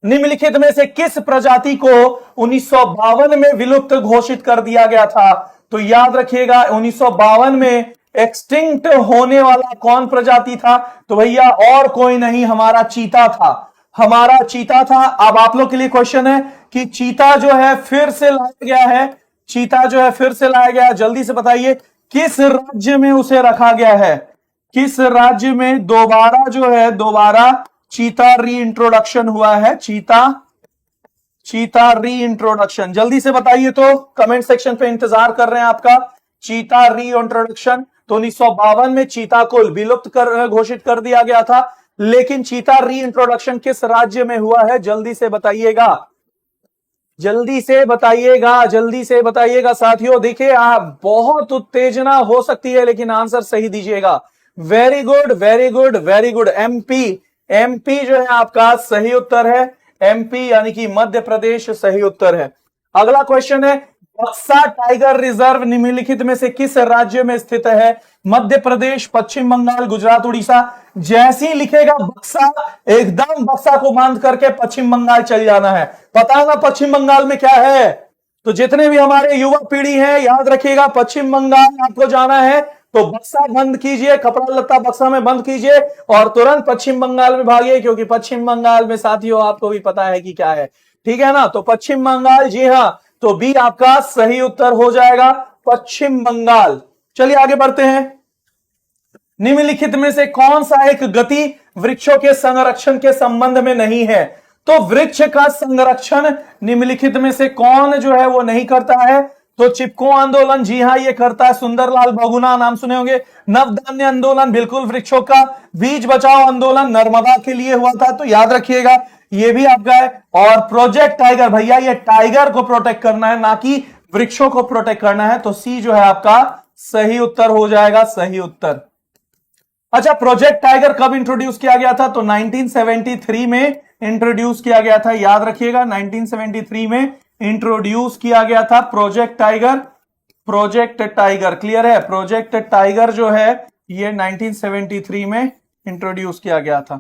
निम्नलिखित में से किस प्रजाति को 1952 में विलुप्त घोषित कर दिया गया था, तो याद रखिएगा 1952 में एक्सटिंक्ट होने वाला कौन प्रजाति था, तो भैया और कोई नहीं, हमारा चीता था, हमारा चीता था। अब आप लोग के लिए क्वेश्चन है कि चीता जो है फिर से लाया गया है, चीता जो है फिर से लाया गया है, जल्दी से बताइए किस राज्य में उसे रखा गया है, किस राज्य में दोबारा जो है दोबारा चीता री इंट्रोडक्शन हुआ है, चीता री इंट्रोडक्शन, जल्दी से बताइए, तो कमेंट सेक्शन पे इंतजार कर रहे हैं आपका। चीता री इंट्रोडक्शन, तो 1952 में चीता को विलुप्त कर घोषित कर दिया गया था, लेकिन चीता री इंट्रोडक्शन किस राज्य में हुआ है, जल्दी से बताइएगा, जल्दी से बताइएगा, जल्दी से बताइएगा साथियों। देखिए आप बहुत उत्तेजना हो सकती है लेकिन आंसर सही दीजिएगा। Very good very good very good, MP जो है आपका सही उत्तर है, एमपी यानी कि मध्य प्रदेश सही उत्तर है। अगला क्वेश्चन है, बक्सा टाइगर रिजर्व निम्नलिखित में से किस राज्य में स्थित है, मध्य प्रदेश, पश्चिम बंगाल, गुजरात, उड़ीसा। जैसे ही लिखेगा बक्सा, एकदम बक्सा को बांध करके पश्चिम बंगाल चल जाना है। पता है ना पश्चिम बंगाल में क्या है, तो जितने भी हमारे युवा पीढ़ी है याद रखिएगा पश्चिम बंगाल आपको जाना है, तो बक्सा बंद कीजिए, कपड़ा लत्ता बक्सा में बंद कीजिए और तुरंत पश्चिम बंगाल में भागिए, क्योंकि पश्चिम बंगाल में साथियों आपको भी पता है कि क्या है, ठीक है ना। तो पश्चिम बंगाल, जी हां, तो बी आपका सही उत्तर हो जाएगा, पश्चिम बंगाल। चलिए आगे बढ़ते हैं। निम्नलिखित में से कौन सा एक गति वृक्षों के संरक्षण के संबंध में नहीं है, तो वृक्ष का संरक्षण निम्नलिखित में से कौन जो है वो नहीं करता है, तो चिपको आंदोलन, जी हां ये करता है, सुंदरलाल बहुगुणा नाम सुने होंगे। नवधान्य आंदोलन, बिल्कुल वृक्षों का। बीज बचाओ आंदोलन नर्मदा के लिए हुआ था, तो याद रखिएगा ये भी आपका है। और प्रोजेक्ट टाइगर, भैया ये टाइगर को प्रोटेक्ट करना है ना कि वृक्षों को प्रोटेक्ट करना है, तो सी जो है आपका सही उत्तर हो जाएगा, सही उत्तर। अच्छा, प्रोजेक्ट टाइगर कब इंट्रोड्यूस किया गया था? तो 1973 में इंट्रोड्यूस किया गया था, याद रखिएगा 1973 में इंट्रोड्यूस किया गया था project tiger. Project tiger clear है? प्रोजेक्ट टाइगर जो है ये 1973 में इंट्रोड्यूस किया गया था।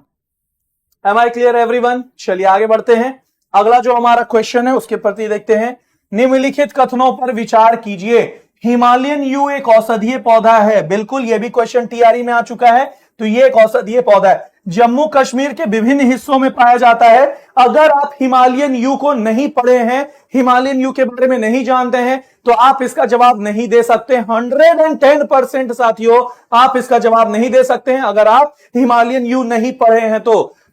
Am I clear everyone? चलिए आगे बढ़ते हैं। अगला जो हमारा क्वेश्चन है उसके प्रति देखते हैं। निम्नलिखित कथनों पर विचार कीजिए। हिमालयन यू एक औषधीय पौधा है। बिल्कुल, यह भी क्वेश्चन टीआरई में आ चुका है। तो यह एक औषधीय पौधा है, जम्मू कश्मीर के विभिन्न हिस्सों में पाया जाता है। अगर आप हिमालयन यू को नहीं पढ़े हैं, हिमालयन यू के बारे में नहीं जानते हैं, तो आप इसका जवाब नहीं दे सकते। 110% साथियों, आप इसका जवाब नहीं दे सकते हैं अगर आप हिमालयन यू नहीं पढ़े हैं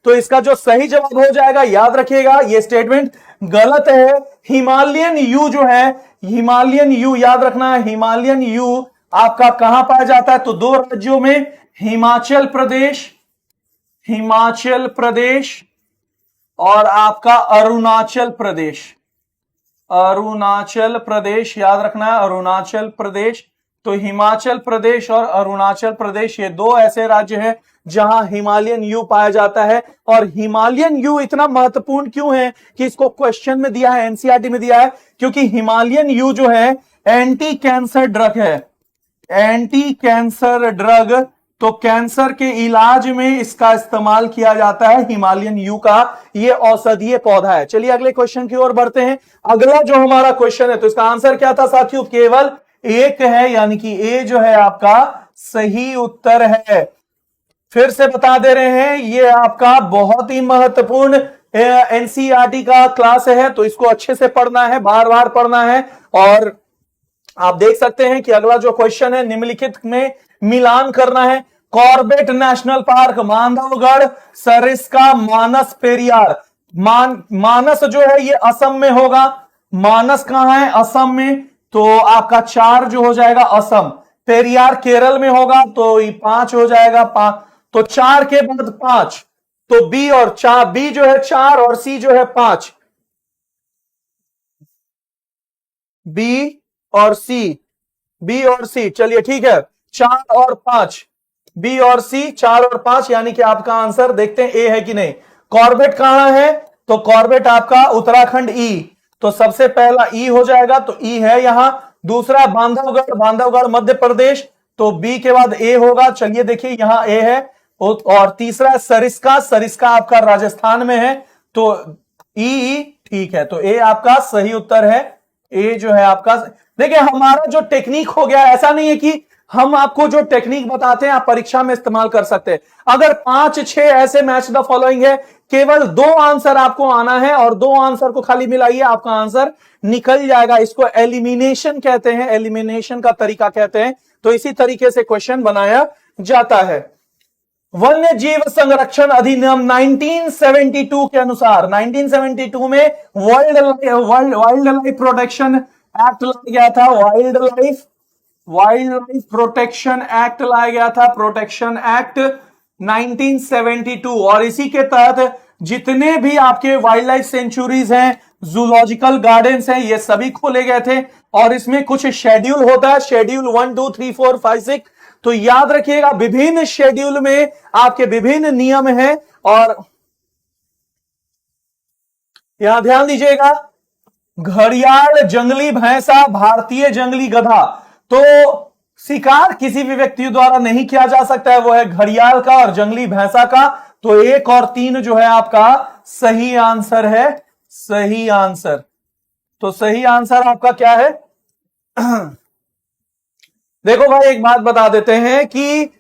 तो इसका जो सही जवाब हो जाएगा, याद रखिएगा ये स्टेटमेंट गलत है। हिमालयन यू जो है, हिमालयन यू याद रखना है, हिमालयन यू आपका कहां पाया जाता है? तो दो राज्यों में, हिमाचल प्रदेश और आपका अरुणाचल प्रदेश। अरुणाचल प्रदेश याद रखना है, अरुणाचल प्रदेश। तो हिमाचल प्रदेश और अरुणाचल प्रदेश ये दो ऐसे राज्य हैं जहां हिमालयन यू पाया जाता है। और हिमालयन यू इतना महत्वपूर्ण क्यों है कि इसको क्वेश्चन में दिया है, एनसीईआरटी में दिया है? क्योंकि हिमालयन यू जो है एंटी कैंसर ड्रग है, एंटी कैंसर ड्रग। तो कैंसर के इलाज में इसका इस्तेमाल किया जाता है, हिमालयन यू का ये औषधीय पौधा है। चलिए अगले क्वेश्चन की ओर बढ़ते हैं। अगला जो हमारा क्वेश्चन है तो इसका आंसर क्या था साथियों? केवल एक है, यानी कि ए जो है आपका सही उत्तर है। फिर से बता दे रहे हैं, ये आपका बहुत ही महत्वपूर्ण एनसीईआरटी का क्लास है, तो इसको अच्छे से पढ़ना है, बार बार पढ़ना है। और आप देख सकते हैं कि अगला जो क्वेश्चन है, निम्नलिखित में मिलान करना है। Corbett national park, Bandhavgarh, Sariska, Manas, Periyar. Manas जो है ये असम में होगा। मानस कहां है? असम में। तो आपका 4 जो हो जाएगा असम। पेरियार केरल में होगा, तो ये 5 हो जाएगा। 5 तो 4 के बाद 5, तो बी और 4, बी जो है 4 और सी जो है 5। बी और सी, चलिए ठीक है, 4 और 5, बी और सी 4 और 5, यानी कि आपका आंसर देखते हैं ए है कि नहीं। कॉर्बेट कहां है? तो कॉर्बेट आपका उत्तराखंड, ई। तो सबसे पहला ई हो जाएगा, तो ई है यहां। दूसरा बांधवगढ़, बांधवगढ़ मध्य प्रदेश, तो बी के बाद ए होगा। चलिए देखिए यहां ए है। और तीसरा सरिस्का, सरिस्का आपका राजस्थान में है, तो ई ठीक है। तो ए आपका सही उत्तर है। ए जो है आपका, देखिए हमारा जो टेक्निक हो गया, ऐसा नहीं है कि हम आपको जो टेक्निक बताते हैं आप परीक्षा में इस्तेमाल कर सकते हैं। अगर 5-6 ऐसे मैच द फॉलोइंग है, केवल 2 आंसर आपको आना है और 2 आंसर को खाली मिलाइए, आपका आंसर निकल जाएगा। इसको एलिमिनेशन कहते हैं, एलिमिनेशन का तरीका कहते हैं। तो इसी तरीके से क्वेश्चन बनाया जाता है। वन्य जीव संरक्षण अधिनियम 1972 के अनुसार, 1972 में वाइल्ड लाइफ प्रोटेक्शन एक्ट लाया गया था। वाइल्ड लाइफ प्रोटेक्शन एक्ट लाया गया था, प्रोटेक्शन एक्ट 1972। और इसी के तहत जितने भी आपके वाइल्ड लाइफ सेंचुरीज हैं, जूलॉजिकल गार्डन्स हैं, ये सभी खोले गए थे। और इसमें कुछ शेड्यूल होता है, शेड्यूल 1, 2, 3, 4, 5, 6। तो याद रखिएगा विभिन्न शेड्यूल में आपके विभिन्न नियम हैं। और यहां ध्यान दीजिएगा, घड़ियाल, जंगली भैंसा, भारतीय जंगली गधा। तो शिकार किसी भी व्यक्ति द्वारा नहीं किया जा सकता है, वो है घड़ियाल का और जंगली भैंसा का। तो 1 और 3 जो है आपका सही आंसर है, सही आंसर। तो सही आंसर आपका क्या है? देखो भाई एक बात बता देते हैं कि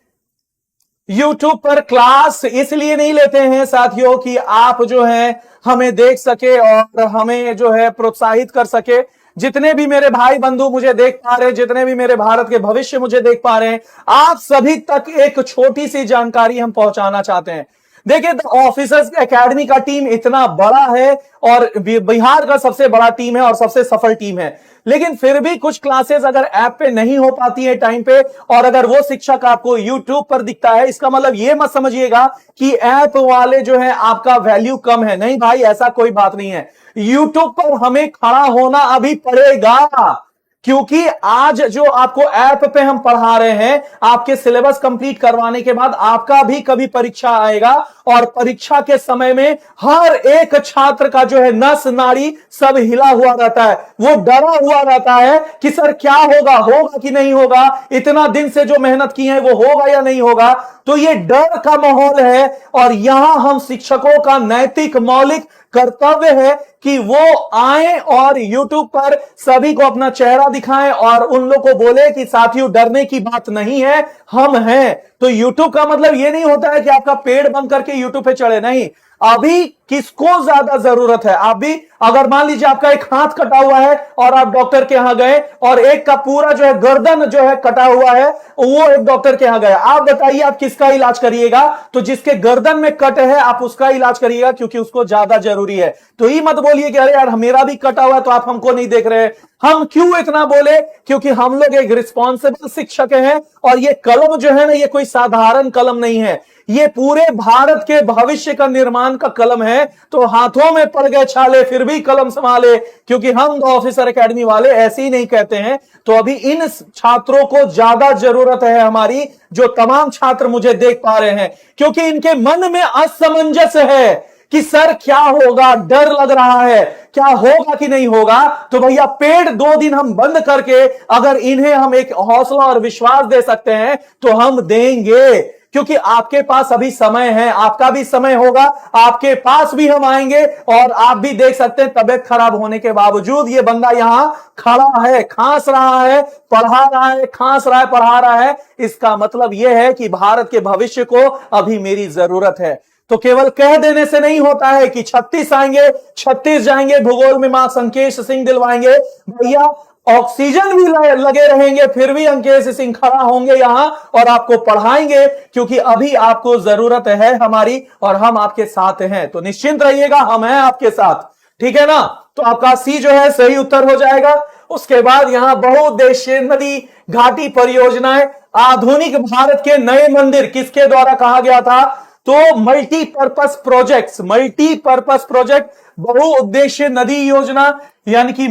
YouTube पर क्लास इसलिए नहीं लेते हैं साथियों कि आप जो है हमें देख सके और हमें जो है प्रोत्साहित कर सके। जितने भी मेरे भाई बंधु मुझे देख पा रहे हैं, जितने भी मेरे भारत के भविष्य मुझे देख पा रहे हैं, आप सभी तक एक छोटी सी जानकारी हम पहुंचाना चाहते हैं। देखिए द ऑफिसर्स एकेडमी का टीम इतना बड़ा है और बिहार का सबसे बड़ा टीम है और सबसे सफल टीम है, लेकिन फिर भी कुछ क्लासेस अगर ऐप पे नहीं हो पाती है टाइम पे, और अगर वो शिक्षक आपको यूट्यूब पर दिखता है, इसका मतलब ये मत समझिएगा कि ऐप वाले जो है आपका वैल्यू कम है। नहीं भाई, ऐसा कोई बात नहीं है। यूट्यूब पर हमें खड़ा होना अभी पड़ेगा, क्योंकि आज जो आपको ऐप पे हम पढ़ा रहे हैं, आपके सिलेबस कंप्लीट करवाने के बाद आपका भी कभी परीक्षा आएगा और परीक्षा के समय में हर एक छात्र का जो है नस नाड़ी सब हिला हुआ रहता है, वो डरा हुआ रहता है कि सर क्या होगा, होगा कि नहीं होगा, इतना दिन से जो मेहनत की है वो होगा या नहीं होगा। तो ये डर का माहौल है और यहां हम शिक्षकों का नैतिक मौलिक कर्तव्य है कि वो आए और YouTube पर सभी को अपना चेहरा दिखाएं और उन लोग को बोले कि साथियों डरने की बात नहीं है, हम हैं। तो YouTube का मतलब ये नहीं होता है कि आपका पेड़ बंद करके YouTube पे चढ़े, नहीं। अभी किसको ज्यादा जरूरत है, आप भी अगर मान लीजिए आपका एक हाथ कटा हुआ है और आप डॉक्टर के यहां गए और एक का पूरा जो है गर्दन जो है कटा हुआ है, वो एक डॉक्टर के यहां गए, आप बताइए आप किसका इलाज करिएगा? तो जिसके गर्दन में कट है आप उसका इलाज करिएगा, क्योंकि उसको ज्यादा जरूरी है। तो ये मत बोलिए कि अरे यार मेरा भी कटा हुआ है तो आप हमको नहीं देख रहे। हम क्यों इतना बोले? क्योंकि हम लोग एक रिस्पॉन्सिबल शिक्षक हैं और ये कलम जो है ना, ये कोई साधारण कलम नहीं है, ये पूरे भारत के भविष्य का निर्माण का कलम है। तो हाथों में पड़ गए छाले फिर भी कलम संभाले, क्योंकि हम द ऑफिसर एकेडमी वाले ऐसे ही नहीं कहते हैं। तो अभी इन छात्रों को ज्यादा जरूरत है हमारी, जो तमाम छात्र मुझे देख पा रहे हैं, क्योंकि इनके मन में असमंजस है कि सर क्या होगा, डर लग रहा है, क्या होगा कि नहीं होगा। तो भैया पेड़ 2 दिन हम बंद करके अगर इन्हें हम एक हौसला और विश्वास दे सकते हैं तो हम देंगे, क्योंकि आपके पास अभी समय है, आपका भी समय होगा, आपके पास भी हम आएंगे और आप भी देख सकते हैं तबियत खराब होने के बावजूद ये बंदा यहां खड़ा है, खांस रहा है, पढ़ा रहा है, खांस रहा है, पढ़ा रहा है। इसका मतलब यह है कि भारत के भविष्य को अभी मेरी जरूरत है। तो केवल कह देने से नहीं होता है कि 36 आएंगे, 36 जाएंगे, भूगोल में मार्क्स अंकेश सिंह दिलवाएंगे। भैया ऑक्सीजन भी लगे रहेंगे फिर भी अंकेश सिंह खड़ा होंगे यहां और आपको पढ़ाएंगे, क्योंकि अभी आपको जरूरत है हमारी और हम आपके साथ हैं। तो निश्चिंत रहिएगा, हम हैं आपके साथ, ठीक है ना। तो आपका सी जो है सही उत्तर हो जाएगा। उसके बाद यहां बहुउद्देशीय नदी घाटी परियोजनाएं, आधुनिक भारत के नए मंदिर किसके द्वारा कहा गया था? तो मल्टीपर्पस प्रोजेक्ट्स, मल्टीपर्पस प्रोजेक्ट, बहुउद्देशीय नदी योजना, यानी कि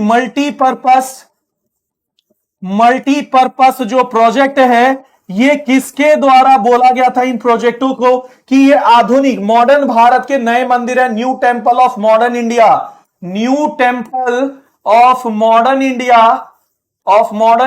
मल्टीपर्पस जो प्रोजेक्ट है ये किसके द्वारा बोला गया था इन प्रोजेक्टों को कि ये आधुनिक मॉडर्न भारत के नए मंदिर है। New temple of modern India, new temple of modern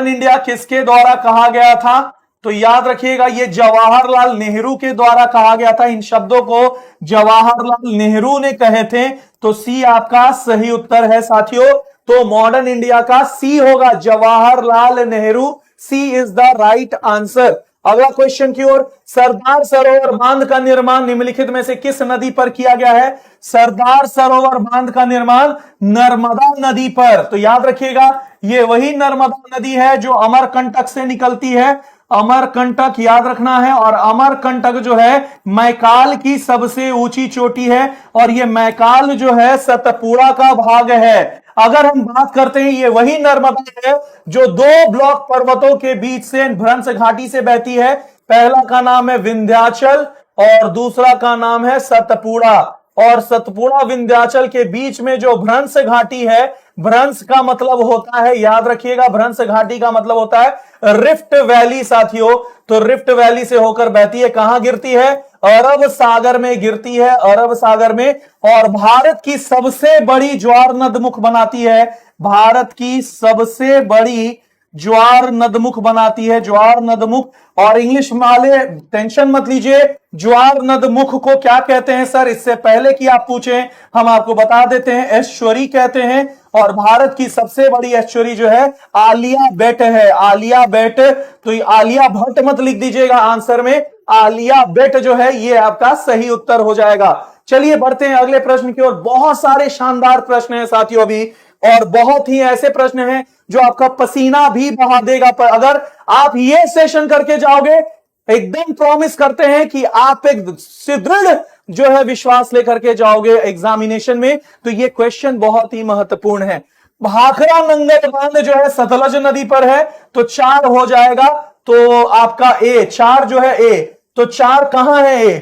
India किसके द्वारा कहा गया था? तो याद रखिएगा ये जवाहरलाल नेहरू के द्वारा कहा गया था। इन शब्दों को जवाहरलाल नेहरू ने कहे थे। तो सी आपका सही उत्तर है साथियों। तो मॉडर्न इंडिया का सी होगा, जवाहरलाल नेहरू। सी इज द राइट आंसर। अगला क्वेश्चन की ओर, सरदार सरोवर बांध का निर्माण निम्नलिखित में से किस नदी पर किया गया है? सरदार सरोवर बांध का निर्माण नर्मदा नदी पर। तो याद रखिएगा ये वही नर्मदा नदी है जो अमरकंटक से निकलती है। अमरकंटक याद रखना है। और अमरकंटक जो है मैकाल की सबसे ऊंची चोटी है और ये मैकाल जो है सतपुड़ा का भाग है। अगर हम बात करते हैं, ये वही नर्मदा है जो 2 ब्लॉक पर्वतों के बीच से भ्रंश घाटी से बहती है। पहला का नाम है विंध्याचल और दूसरा का नाम है सतपुड़ा। और सतपुड़ा विंध्याचल के बीच में जो भ्रंश घाटी है, भ्रंश का मतलब होता है, याद रखिएगा, भ्रंश घाटी का मतलब होता है रिफ्ट वैली साथियों। तो रिफ्ट वैली से होकर बहती है, कहां गिरती है? अरब सागर में गिरती है, अरब सागर में। और भारत की सबसे बड़ी ज्वार नदमुख बनाती है, भारत की सबसे बड़ी ज्वार नदमुख बनाती है, ज्वार नदमुख। और इंग्लिश वाले टेंशन मत लीजिए, ज्वार नदमुख को क्या कहते हैं सर? इससे पहले कि आप पूछें हम आपको बता देते हैं, एस्चुरी कहते हैं। और भारत की सबसे बड़ी एस्चुरी जो है आलिया बेट है, आलिया बेट। तो आलिया भट्ट मत लिख दीजिएगा आंसर में, आलिया बेट जो है ये आपका सही उत्तर हो जाएगा। चलिए बढ़ते हैं अगले प्रश्न की ओर। बहुत सारे शानदार प्रश्न हैं साथियों अभी, और बहुत ही ऐसे प्रश्न हैं जो आपका पसीना भी बहा देगा। पर अगर आप ये सेशन करके जाओगे, एकदम प्रॉमिस करते हैं कि आप एक सुदृढ़ जो है विश्वास लेकर के जाओगे एग्जामिनेशन में। तो ये क्वेश्चन बहुत ही महत्वपूर्ण है। भाखड़ा नंगल बांध जो है सतलज नदी पर है, तो 4 हो जाएगा। तो आपका ए 4 जो है ए, तो 4 कहां है ए?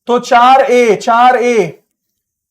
तो 4 ए,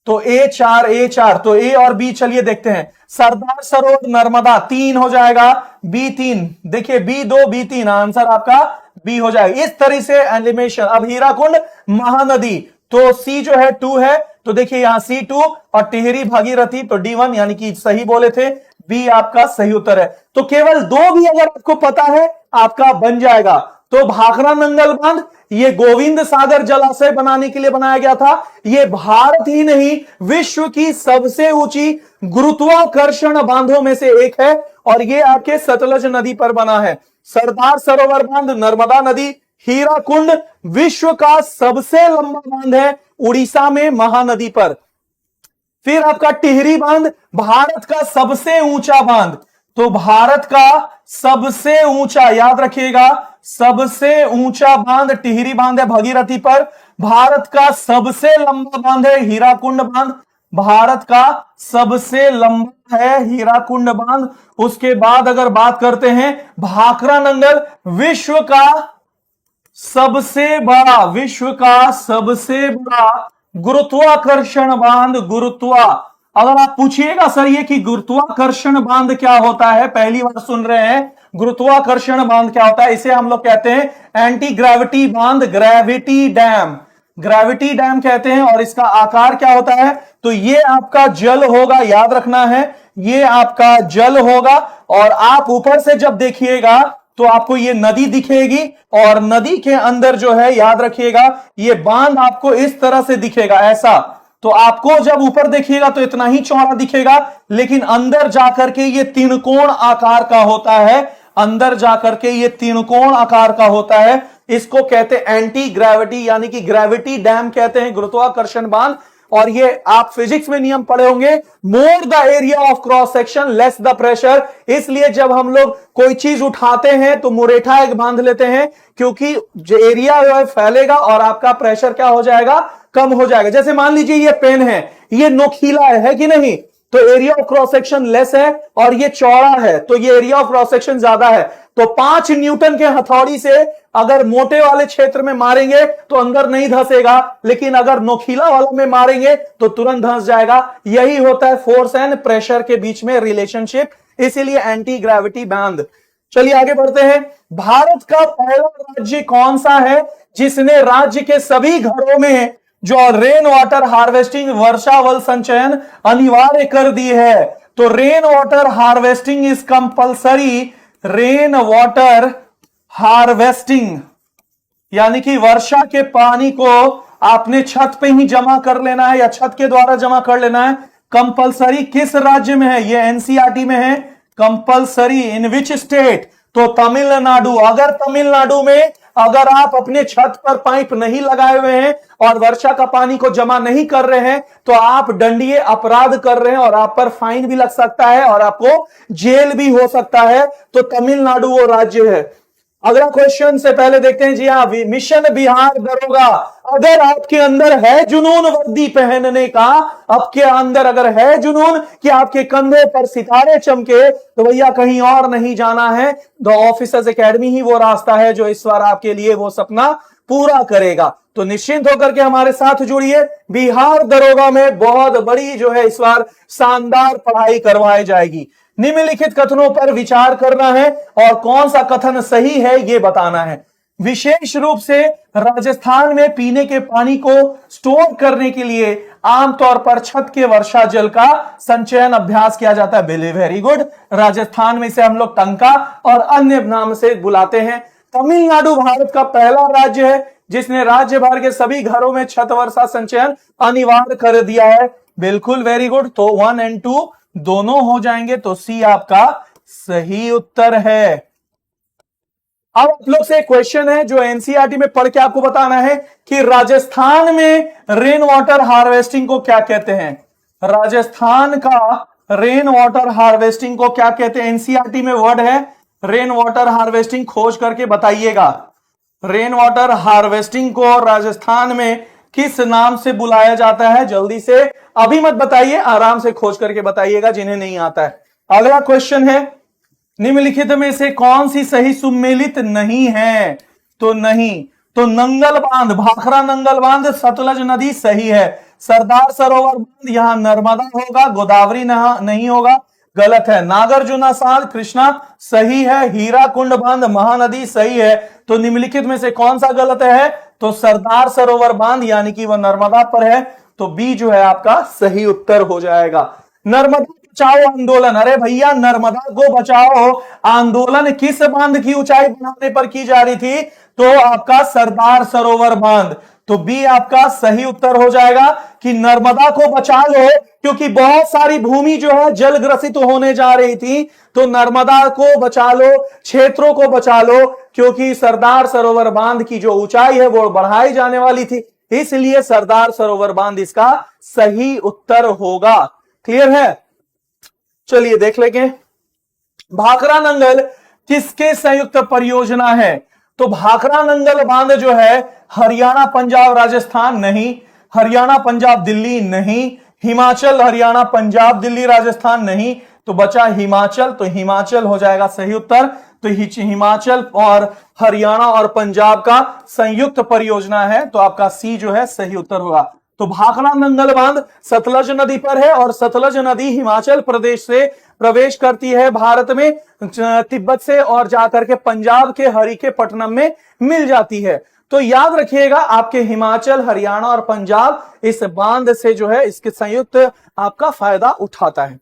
तो A4 तो ए और बी चलिए देखते हैं। सरदार सरोवर नर्मदा 3 हो जाएगा, B3, देखिए B2 B3, आंसर आपका बी हो जाएगा। इस तरह से एलिमिनेशन। अब हीराकुंड महानदी, तो सी जो है 2 है, तो देखिए यहां C2 और टिहरी भागीरथी, तो D1 यानी कि सही बोले थे, बी आपका सही उत्तर है। तो केवल 2 भी अगर आपको पता है आपका बन जाएगा। तो भाखड़ा नंगल बांध ये गोविंद सागर जलाशय बनाने के लिए बनाया गया था। ये भारत ही नहीं विश्व की सबसे ऊंची गुरुत्वाकर्षण बांधों में से एक है और ये आपके सतलज नदी पर बना है। सरदार सरोवर बांध नर्मदा नदी, हीराकुंड विश्व का सबसे लंबा बांध है उड़ीसा में महानदी पर। फिर आपका टिहरी बांध भारत का सबसे ऊंचा बांध, तो भारत का सबसे ऊंचा, याद रखिएगा, सबसे ऊंचा बांध टिहरी बांध है भगीरथी पर। भारत का सबसे लंबा बांध है हीराकुंड बांध, भारत का सबसे लंबा है हीराकुंड बांध। उसके बाद अगर बात करते हैं भाखड़ा नंगल, विश्व का सबसे बड़ा, विश्व का सबसे बड़ा गुरुत्वाकर्षण बांध। अगर आप पूछिएगा सर ये कि गुरुत्वाकर्षण बांध क्या होता है, पहली बार सुन रहे हैं, गुरुत्वाकर्षण बांध क्या होता है, इसे हम लोग कहते हैं एंटी ग्रेविटी बांध, ग्रेविटी डैम, ग्रेविटी डैम कहते हैं। और इसका आकार क्या होता है, तो ये आपका जल होगा, याद रखना है, ये आपका जल होगा। और आप ऊपर से जब देखिएगा तो आपको ये नदी दिखेगी और नदी के अंदर जो है, याद रखिएगा, ये बांध आपको इस तरह से दिखेगा, ऐसा। तो आपको जब ऊपर देखिएगा तो इतना ही चौड़ा दिखेगा, लेकिन अंदर जाकर के ये त्रिकोण आकार का होता है, अंदर जाकर के ये त्रिकोण आकार का होता है। इसको कहते हैं एंटी ग्रेविटी यानी कि ग्रेविटी डैम कहते हैं, गुरुत्वाकर्षण बांध। और ये आप फिजिक्स में नियम पढ़े होंगे, more the area of cross section less the pressure. इसलिए जब हम लोग कोई चीज उठाते हैं तो मुरेठा एक बांध लेते हैं, क्योंकि जो एरिया जो है फैलेगा और आपका प्रेशर क्या हो जाएगा, कम हो जाएगा। जैसे मान लीजिए ये पेन है, ये नोकीला है कि नहीं, तो area of cross section less है, और ये चौड़ा है तो ये एरिया ऑफ क्रॉस सेक्शन ज्यादा है। तो 5 न्यूटन के हथौड़ी से अगर मोटे वाले क्षेत्र में मारेंगे तो अंदर नहीं धंसेगा, लेकिन अगर नोकीला वाला में मारेंगे तो तुरंत धंस जाएगा। यही होता है फोर्स एंड प्रेशर के बीच में रिलेशनशिप, इसीलिए एंटी ग्रेविटी बांध। चलिए आगे बढ़ते हैं। भारत का पहला राज्य कौन सा है जिसने राज्य के सभी घरों में जो रेन वाटर हार्वेस्टिंग, वर्षावल संचयन अनिवार्य कर दी है? तो rain water harvesting is compulsory, rain water harvesting यानी कि वर्षा के पानी को आपने छत पे ही जमा कर लेना है या छत के द्वारा जमा कर लेना है। कंपलसरी किस राज्य में है? ये एनसीईआरटी में है। Compulsory in which state? तो तमिलनाडु। अगर तमिलनाडु में अगर आप अपने छत पर पाइप नहीं लगाए हुए हैं और वर्षा का पानी को जमा नहीं कर रहे हैं तो आप दंडनीय अपराध कर रहे हैं और आप पर फाइन भी लग सकता है और आपको जेल भी हो सकता है। तो तमिलनाडु वो राज्य है। अगला क्वेश्चन से पहले देखते हैं, जी हाँ, मिशन बिहार दरोगा। अगर आपके अंदर है जुनून वर्दी पहनने का, आपके अंदर अगर है जुनून कि आपके कंधे पर सितारे चमके, तो भैया कहीं और नहीं जाना है, द ऑफिसर्स एकेडमी ही वो रास्ता है जो इस बार आपके लिए वो सपना पूरा करेगा। तो निश्चिंत होकर के हमारे साथ जुड़िए। बिहार दरोगा में बहुत बड़ी जो है इस बार शानदार पढ़ाई करवाई जाएगी। निम्नलिखित कथनों पर विचार करना है और कौन सा कथन सही है ये बताना है। विशेष रूप से राजस्थान में पीने के पानी को स्टोर करने के लिए आमतौर पर छत के वर्षा जल का संचयन अभ्यास किया जाता है। Very good. राजस्थान में इसे हम लोग टंका और अन्य नाम से बुलाते हैं। तमिलनाडु भारत का पहला राज्य है जिसने राज्य भर के सभी घरों में छत वर्षा संचयन अनिवार्य कर दिया है। बिल्कुल, वेरी गुड। तो 1 और 2 दोनों हो जाएंगे, तो सी आपका सही उत्तर है। अब आप लोग से एक क्वेश्चन है जो एनसीईआरटी में पढ़ के आपको बताना है कि राजस्थान में रेन वाटर हार्वेस्टिंग को क्या कहते हैं। राजस्थान का रेन वाटर हार्वेस्टिंग को क्या कहते हैं? एनसीईआरटी में वर्ड है रेन वाटर हार्वेस्टिंग, खोज करके बताइएगा। रेन वाटर हार्वेस्टिंग को राजस्थान में किस नाम से बुलाया जाता है? जल्दी से, अभी मत बताइए, आराम से खोज करके बताइएगा जिन्हें नहीं आता है। अगला क्वेश्चन है, निम्नलिखित में से कौन सी सही सुमेलित नहीं है? तो नहीं, तो नंगल बांध, भाखड़ा नंगल बांध सतलज नदी सही है। सरदार सरोवर बांध यहां नर्मदा होगा, गोदावरी नहीं होगा। गलत है। नागार्जुना साल, कृष्णा सही है। हीराकुंड बांध, महानदी सही है। तो निम्नलिखित में से कौन सा गलत है? तो सरदार सरोवर बांध यानी कि वह नर्मदा पर है, तो बी जो है आपका सही उत्तर हो जाएगा। नर्मदा बचाओ आंदोलन, अरे भैया नर्मदा को बचाओ आंदोलन किस बांध की ऊंचाई बढ़ाने पर की जा रही थी? तो आपका सरदार सरोवर बांध, तो बी आपका सही उत्तर हो जाएगा कि नर्मदा को बचा लो, क्योंकि बहुत सारी भूमि जो है जल ग्रसित होने जा रही थी, तो नर्मदा को बचा लो, क्षेत्रों को बचा लो, क्योंकि सरदार सरोवर बांध की जो ऊंचाई है वो बढ़ाई जाने वाली थी, इसलिए सरदार सरोवर बांध इसका सही उत्तर होगा। क्लियर है? चलिए देख लेंगे। भाखड़ा नंगल किसके संयुक्त परियोजना है? तो भाखड़ा नंगल बांध जो है हरियाणा पंजाब राजस्थान नहीं, हरियाणा पंजाब दिल्ली नहीं, हिमाचल हरियाणा पंजाब दिल्ली राजस्थान नहीं, तो बचा हिमाचल, तो हिमाचल हो जाएगा सही उत्तर। तो हिमाचल और हरियाणा और पंजाब का संयुक्त परियोजना है, तो आपका सी जो है सही उत्तर होगा। तो भाखड़ा नंगल बांध सतलज नदी पर है और सतलज नदी हिमाचल प्रदेश से प्रवेश करती है भारत में तिब्बत से और जाकर के पंजाब के हरिके पट्टनम में मिल जाती है। तो याद रखिएगा आपके हिमाचल, हरियाणा और पंजाब इस बांध से जो है इसके संयुक्त आपका फायदा उठाता है।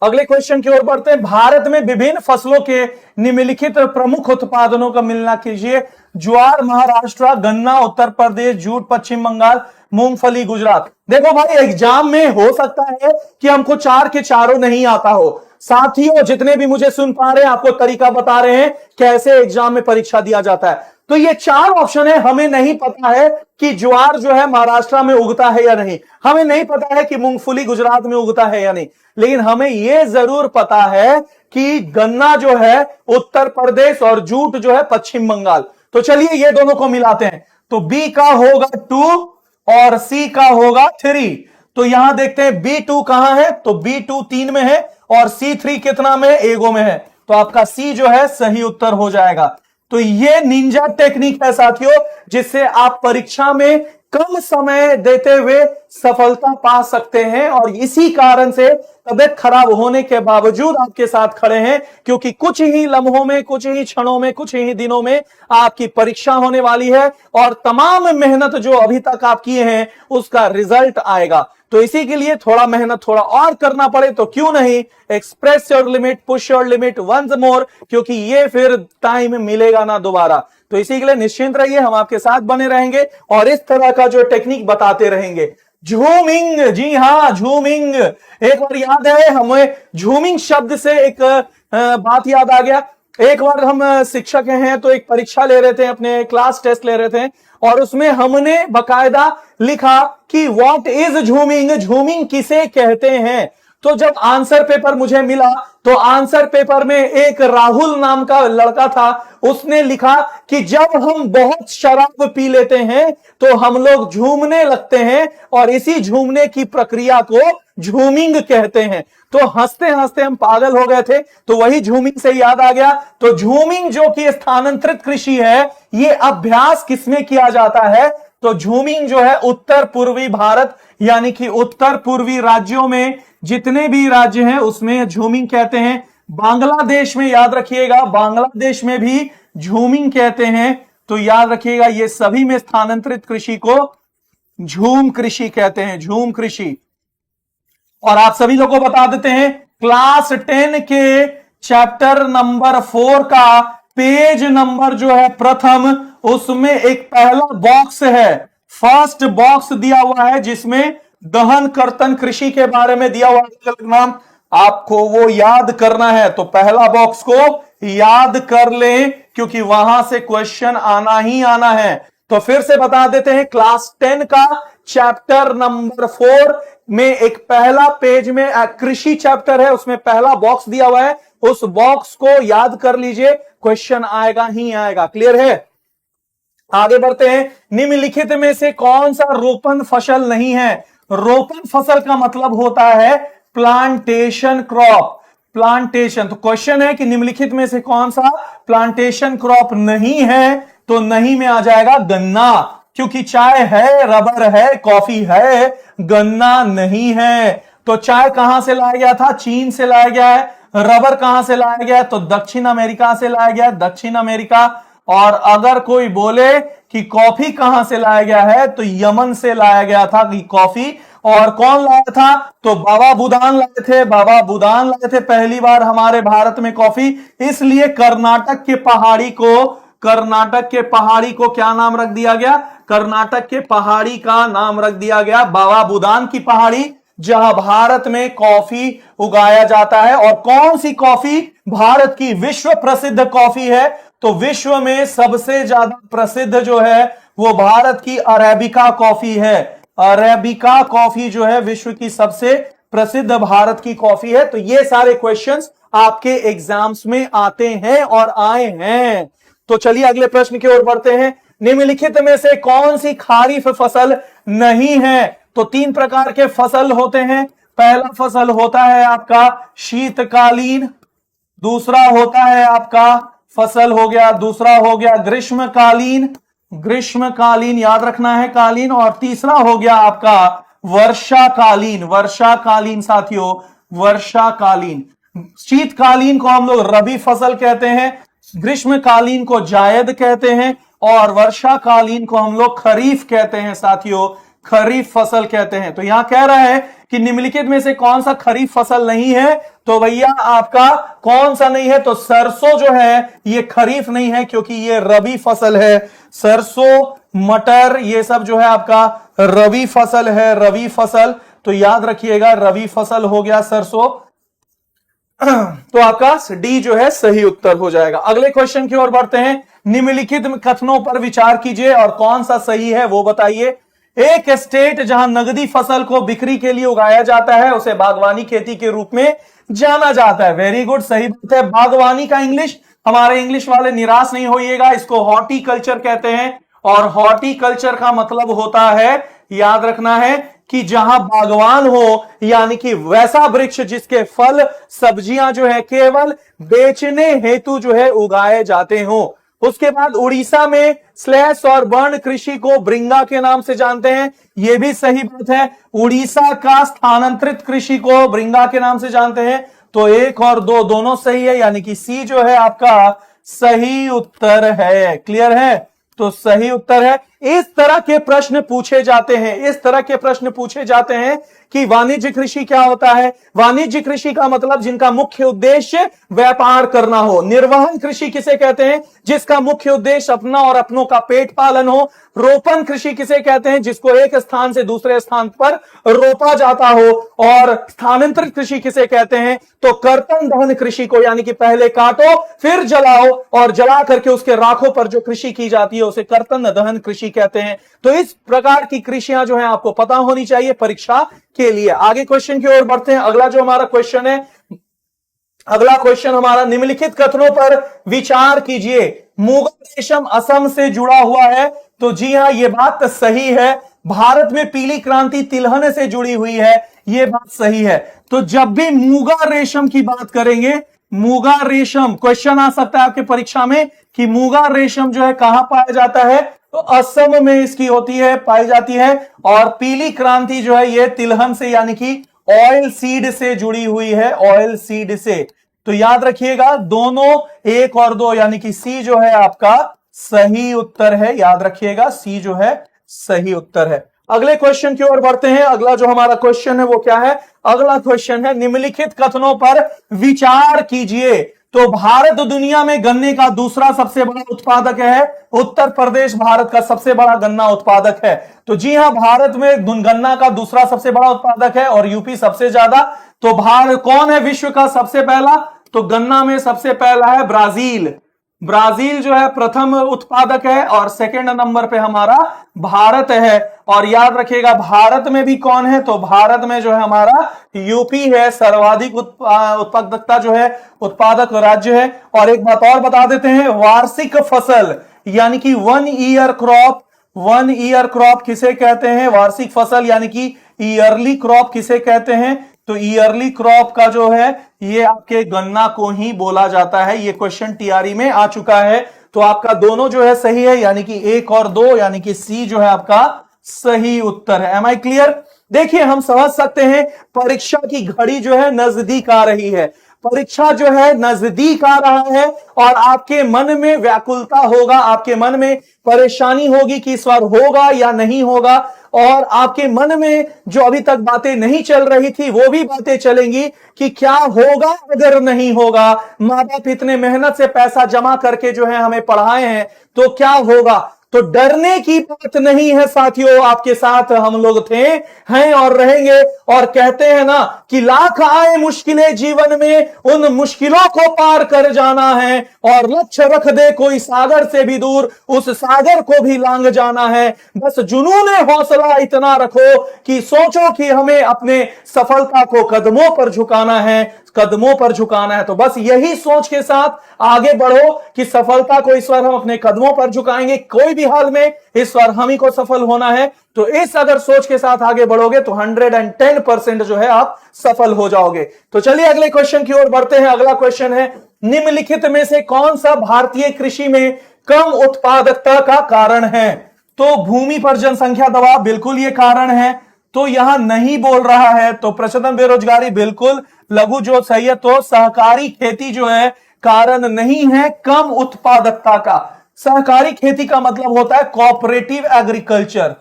अगले क्वेश्चन की ओर बढ़ते हैं। भारत में विभिन्न फसलों के निम्नलिखित प्रमुख उत्पादनों का मिलना कीजिए। ज्वार महाराष्ट्र, गन्ना उत्तर प्रदेश, जूट पश्चिम बंगाल, मूंगफली गुजरात। देखो भाई एग्जाम में हो सकता है कि हमको चार के चारों नहीं आता हो। साथियों जितने भी मुझे सुन पा रहे हैं आपको तरीका बता रहे हैं कैसे एग्जाम में परीक्षा दिया जाता है। तो ये चार ऑप्शन है, हमें नहीं पता है कि ज्वार जो है महाराष्ट्र में उगता है या नहीं, हमें नहीं पता है कि मूंगफली गुजरात में उगता है या नहीं, लेकिन हमें यह जरूर पता है कि गन्ना जो है उत्तर प्रदेश और जूट जो है पश्चिम बंगाल। तो चलिए ये दोनों को मिलाते हैं। तो बी का होगा 2 और सी का होगा 3। तो यहां देखते हैं B2 कहां है? तो B2 3 में है और C3 कितना में है? एगो में है। तो आपका सी जो है सही उत्तर हो जाएगा। तो ये निंजा टेक्निक है साथियों, जिससे आप परीक्षा में कम समय देते हुए सफलता पा सकते हैं और इसी कारण से तबीयत खराब होने के बावजूद आपके साथ खड़े हैं, क्योंकि कुछ ही लम्हों में, कुछ ही क्षणों में, कुछ ही दिनों में आपकी परीक्षा होने वाली है और तमाम मेहनत जो अभी तक आप किए हैं उसका रिजल्ट आएगा। तो इसी के लिए थोड़ा मेहनत थोड़ा और करना पड़े तो क्यों नहीं, express your limit, push your limit once more, क्योंकि ये फिर टाइम मिलेगा ना दोबारा। तो इसी के लिए निश्चिंत रहिए, हम आपके साथ बने रहेंगे और इस तरह का जो टेक्निक बताते रहेंगे। झूमिंग, जी हां झूमिंग, एक बार याद है हमें झूमिंग शब्द से एक बात याद आ गया। एक बार हम शिक्षक हैं तो एक परीक्षा ले रहे थे, अपने क्लास टेस्ट ले रहे थे और उसमें हमने बकायदा लिखा कि व्हाट इज झूमिंग, झूमिंग किसे कहते हैं। तो जब आंसर पेपर मुझे मिला तो आंसर पेपर में एक राहुल नाम का लड़का था, उसने लिखा कि जब हम बहुत शराब पी लेते हैं तो हम लोग झूमने लगते हैं और इसी झूमने की प्रक्रिया को झूमिंग कहते हैं। तो हंसते हंसते हम पागल हो गए थे, तो वही झूमिंग से याद आ गया। तो झूमिंग जो कि स्थानांतरित कृषि है, ये अभ्यास किसमें किया जाता है? तो झूमिंग जो है उत्तर पूर्वी भारत यानी कि उत्तर पूर्वी राज्यों में जितने भी राज्य हैं उसमें झूमिंग कहते हैं। बांग्लादेश में याद रखिएगा, बांग्लादेश में भी झूमिंग कहते हैं। तो याद रखिएगा ये सभी में स्थानांतरित कृषि को झूम कृषि कहते हैं, झूम कृषि। और आप सभी लोगों को बता देते हैं क्लास 10 के चैप्टर नंबर 4 का पेज नंबर जो है प्रथम, उसमें एक पहला बॉक्स है, फर्स्ट बॉक्स दिया हुआ है जिसमें गहन कर्तन कृषि के बारे में दिया हुआ नाम, आपको वो याद करना है। तो पहला बॉक्स को याद कर लें क्योंकि वहां से क्वेश्चन आना ही आना है। तो फिर से बता देते हैं क्लास 10 का चैप्टर नंबर 4 में एक पहला पेज में कृषि चैप्टर है, उसमें पहला बॉक्स दिया हुआ है, उस बॉक्स को याद कर लीजिए, क्वेश्चन आएगा ही आएगा। क्लियर है? आगे बढ़ते हैं। निम्नलिखित में से कौन सा रोपण फसल नहीं है? रोपण फसल का मतलब होता है प्लांटेशन क्रॉप, प्लांटेशन। तो क्वेश्चन है कि निम्नलिखित में से कौन सा प्लांटेशन क्रॉप नहीं है? तो नहीं में आ जाएगा गन्ना, क्योंकि चाय है, रबर है, कॉफी है, गन्ना नहीं है। तो चाय कहां से लाया गया था? चीन से लाया गया है। रबर कहां से लाया गया है? तो दक्षिण अमेरिका से लाया गया है, दक्षिण अमेरिका। और अगर कोई बोले कि कॉफी कहां से लाया गया है, तो यमन से लाया गया था कि कॉफी। और कौन लाया था? तो बाबा बुदान लाए थे, बाबा बुदान लाए थे पहली बार हमारे भारत में कॉफी। इसलिए कर्नाटक के पहाड़ी को क्या नाम रख दिया गया? कर्नाटक के पहाड़ी का नाम रख दिया गया बाबा बुदान की पहाड़ी, जहां भारत में कॉफी उगाया जाता है। और कौन सी कॉफी भारत की विश्व प्रसिद्ध कॉफी है? तो विश्व में सबसे ज्यादा प्रसिद्ध जो है वो भारत की अरेबिका कॉफी है। अरेबिका कॉफी जो है विश्व की सबसे प्रसिद्ध भारत की कॉफी है। तो ये सारे क्वेश्चंस आपके एग्जाम्स में आते हैं और आए हैं। तो चलिए अगले प्रश्न की ओर बढ़ते हैं। निम्नलिखित में से कौन सी खारिफ फसल नहीं है? तो 3 प्रकार के फसल होते हैं। पहला फसल होता है आपका शीतकालीन, दूसरा होता है आपका फसल हो गया, दूसरा हो गया ग्रीष्मकालीन, ग्रीष्मकालीन याद रखना है कालीन। और तीसरा हो गया आपका वर्षाकालीन, वर्षाकालीन साथियों, वर्षाकालीन। शीतकालीन को हम लोग रबी फसल कहते हैं, ग्रीष्मकालीन को जायद कहते हैं और वर्षाकालीन को हम लोग खरीफ कहते हैं साथियों, खरीफ फसल कहते हैं। तो यहां कह रहा है कि निम्नलिखित में से कौन सा खरीफ फसल नहीं है? तो भैया आपका कौन सा नहीं है? तो सरसों जो है ये खरीफ नहीं है क्योंकि ये रबी फसल है। सरसों, मटर ये सब जो है आपका रबी फसल है, रबी फसल। तो याद रखिएगा रबी फसल हो गया सरसों। तो आपका डी जो है सही उत्तर हो जाएगा। अगले क्वेश्चन की ओर बढ़ते हैं। निम्नलिखित कथनों पर विचार कीजिए और कौन सा सही है वो बताइए। एक स्टेट जहां नगदी फसल को बिक्री के लिए उगाया जाता है उसे बागवानी खेती के रूप में जाना जाता है। वेरी गुड, सही बात है। बागवानी का इंग्लिश, हमारे इंग्लिश वाले निराश नहीं होइएगा, इसको हॉर्टिकल्चर कहते हैं। और हॉर्टिकल्चर का मतलब होता है, याद रखना है, कि जहां बागवान हो, यानी कि वैसा वृक्ष जिसके फल सब्जियां जो है केवल बेचने हेतु जो है उगाए जाते हो। उसके बाद उड़ीसा में स्लैश और बर्न कृषि को ब्रिंगा के नाम से जानते हैं, यह भी सही बात है। उड़ीसा का स्थानांतरित कृषि को ब्रिंगा के नाम से जानते हैं। तो 1 और 2 दोनों सही है, यानी कि सी जो है आपका सही उत्तर है। क्लियर है? तो सही उत्तर है। इस तरह के प्रश्न पूछे जाते हैं, इस तरह के प्रश्न पूछे जाते हैं कि वाणिज्य कृषि क्या होता है। वाणिज्य कृषि का मतलब जिनका मुख्य उद्देश्य व्यापार करना हो। निर्वहन कृषि किसे कहते हैं? जिसका मुख्य उद्देश्य अपना और अपनों का पेट पालन हो। रोपण कृषि किसे कहते हैं? जिसको एक स्थान से दूसरे स्थान पर रोपा जाता हो। और स्थानांतरित कृषि किसे कहते हैं? तो कर्तन दहन कृषि को, यानी कि पहले काटो फिर जलाओ और जला करके उसके राखों पर जो कृषि की जाती है उसे कर्तन दहन कृषि कहते हैं। तो इस प्रकार की कृषियां जो है आपको पता होनी चाहिए परीक्षा के लिए। आगे क्वेश्चन की ओर बढ़ते हैं। अगला जो हमारा क्वेश्चन है, अगला क्वेश्चन हमारा, निम्नलिखित कथनों पर विचार कीजिए। मुगल रेशम असम से जुड़ा हुआ है। तो जी हां, यह बात सही है। भारत में पीली क्रांति तिलहन से जुड़ी हुई है, यह बात सही है। तो जब भी मूगा रेशम की बात करेंगे, मूगा रेशम क्वेश्चन आ सकता है आपके परीक्षा में कि मूगा रेशम जो है कहां पाया जाता है? तो असम में इसकी होती है, पाई जाती है। और पीली क्रांति जो है ये तिलहन से, यानी कि ऑयल सीड से जुड़ी हुई है, ऑयल सीड से। तो याद रखिएगा दोनों 1 और 2, यानी कि सी जो है आपका सही उत्तर है। याद रखिएगा सी जो है सही उत्तर है। अगले क्वेश्चन की ओर बढ़ते हैं। अगला जो हमारा क्वेश्चन है वो क्या है? अगला क्वेश्चन है, निम्नलिखित कथनों पर विचार कीजिए। तो भारत दुनिया में गन्ने का दूसरा सबसे बड़ा उत्पादक है। उत्तर प्रदेश भारत का सबसे बड़ा गन्ना उत्पादक है। तो जी हां, भारत में गन्ना का दूसरा सबसे बड़ा उत्पादक है और यूपी सबसे ज्यादा। तो भारत कौन है विश्व का सबसे पहला? तो गन्ना में सबसे पहला है ब्राजील। ब्राजील जो है प्रथम उत्पादक है और सेकंड नंबर पे हमारा भारत है। और याद रखिएगा भारत में भी कौन है? तो भारत में जो है हमारा यूपी है, सर्वाधिक उत्पादकता जो है उत्पादक राज्य है। और एक बात और बता देते हैं, वार्षिक फसल यानी कि 1 ईयर क्रॉप, 1 ईयर क्रॉप किसे कहते हैं? वार्षिक फसल यानी कि ईयरली क्रॉप किसे कहते हैं? तो ईयरली क्रॉप का जो है ये आपके गन्ना को ही बोला जाता है। ये क्वेश्चन टीआरई में आ चुका है। तो आपका दोनों जो है सही है, यानी कि 1 और 2, यानी कि सी जो है आपका सही उत्तर है। Am I clear? देखिए हम समझ सकते हैं परीक्षा की घड़ी जो है नजदीक आ रही है, परीक्षा जो है नजदीक आ रहा है और आपके मन में व्याकुलता होगा, आपके मन में परेशानी होगी कि इस बार होगा या नहीं होगा, और आपके मन में जो अभी तक बातें नहीं चल रही थी वो भी बातें चलेंगी कि क्या होगा अगर नहीं होगा। मां बाप इतने मेहनत से पैसा जमा करके जो है हमें पढ़ाए हैं, तो क्या होगा। तो डरने की बात नहीं है साथियों, आपके साथ हम लोग थे, हैं और रहेंगे। और कहते हैं ना कि लाख आए मुश्किलें जीवन में, उन मुश्किलों को पार कर जाना है, और लक्ष्य रख दे कोई सागर से भी दूर, उस सागर को भी लांग जाना है। बस जुनून हौसला इतना रखो कि सोचो कि हमें अपने सफलता को कदमों पर झुकाना है, कदमों पर झुकाना है। तो बस यही सोच के साथ आगे बढ़ो कि सफलता को इस बार हम अपने कदमों पर झुकाएंगे, कोई भी हाल में इस बार हम ही को सफल होना है। तो इस अगर सोच के साथ आगे बढ़ोगे तो 110% जो है आप सफल हो जाओगे। तो चलिए अगले क्वेश्चन की ओर बढ़ते हैं। अगला क्वेश्चन है, निम्नलिखित में से कौन सा भारतीय कृषि में कम उत्पादकता का कारण है। तो भूमि पर जनसंख्या दबाव, बिल्कुल ये कारण है। तो यहां नहीं बोल रहा है। तो प्रचलन बेरोजगारी, बिल्कुल। लघु जो सही है। तो सहकारी खेती जो है कारण नहीं है कम उत्पादकता का। सहकारी खेती का मतलब होता है कोऑपरेटिव एग्रीकल्चर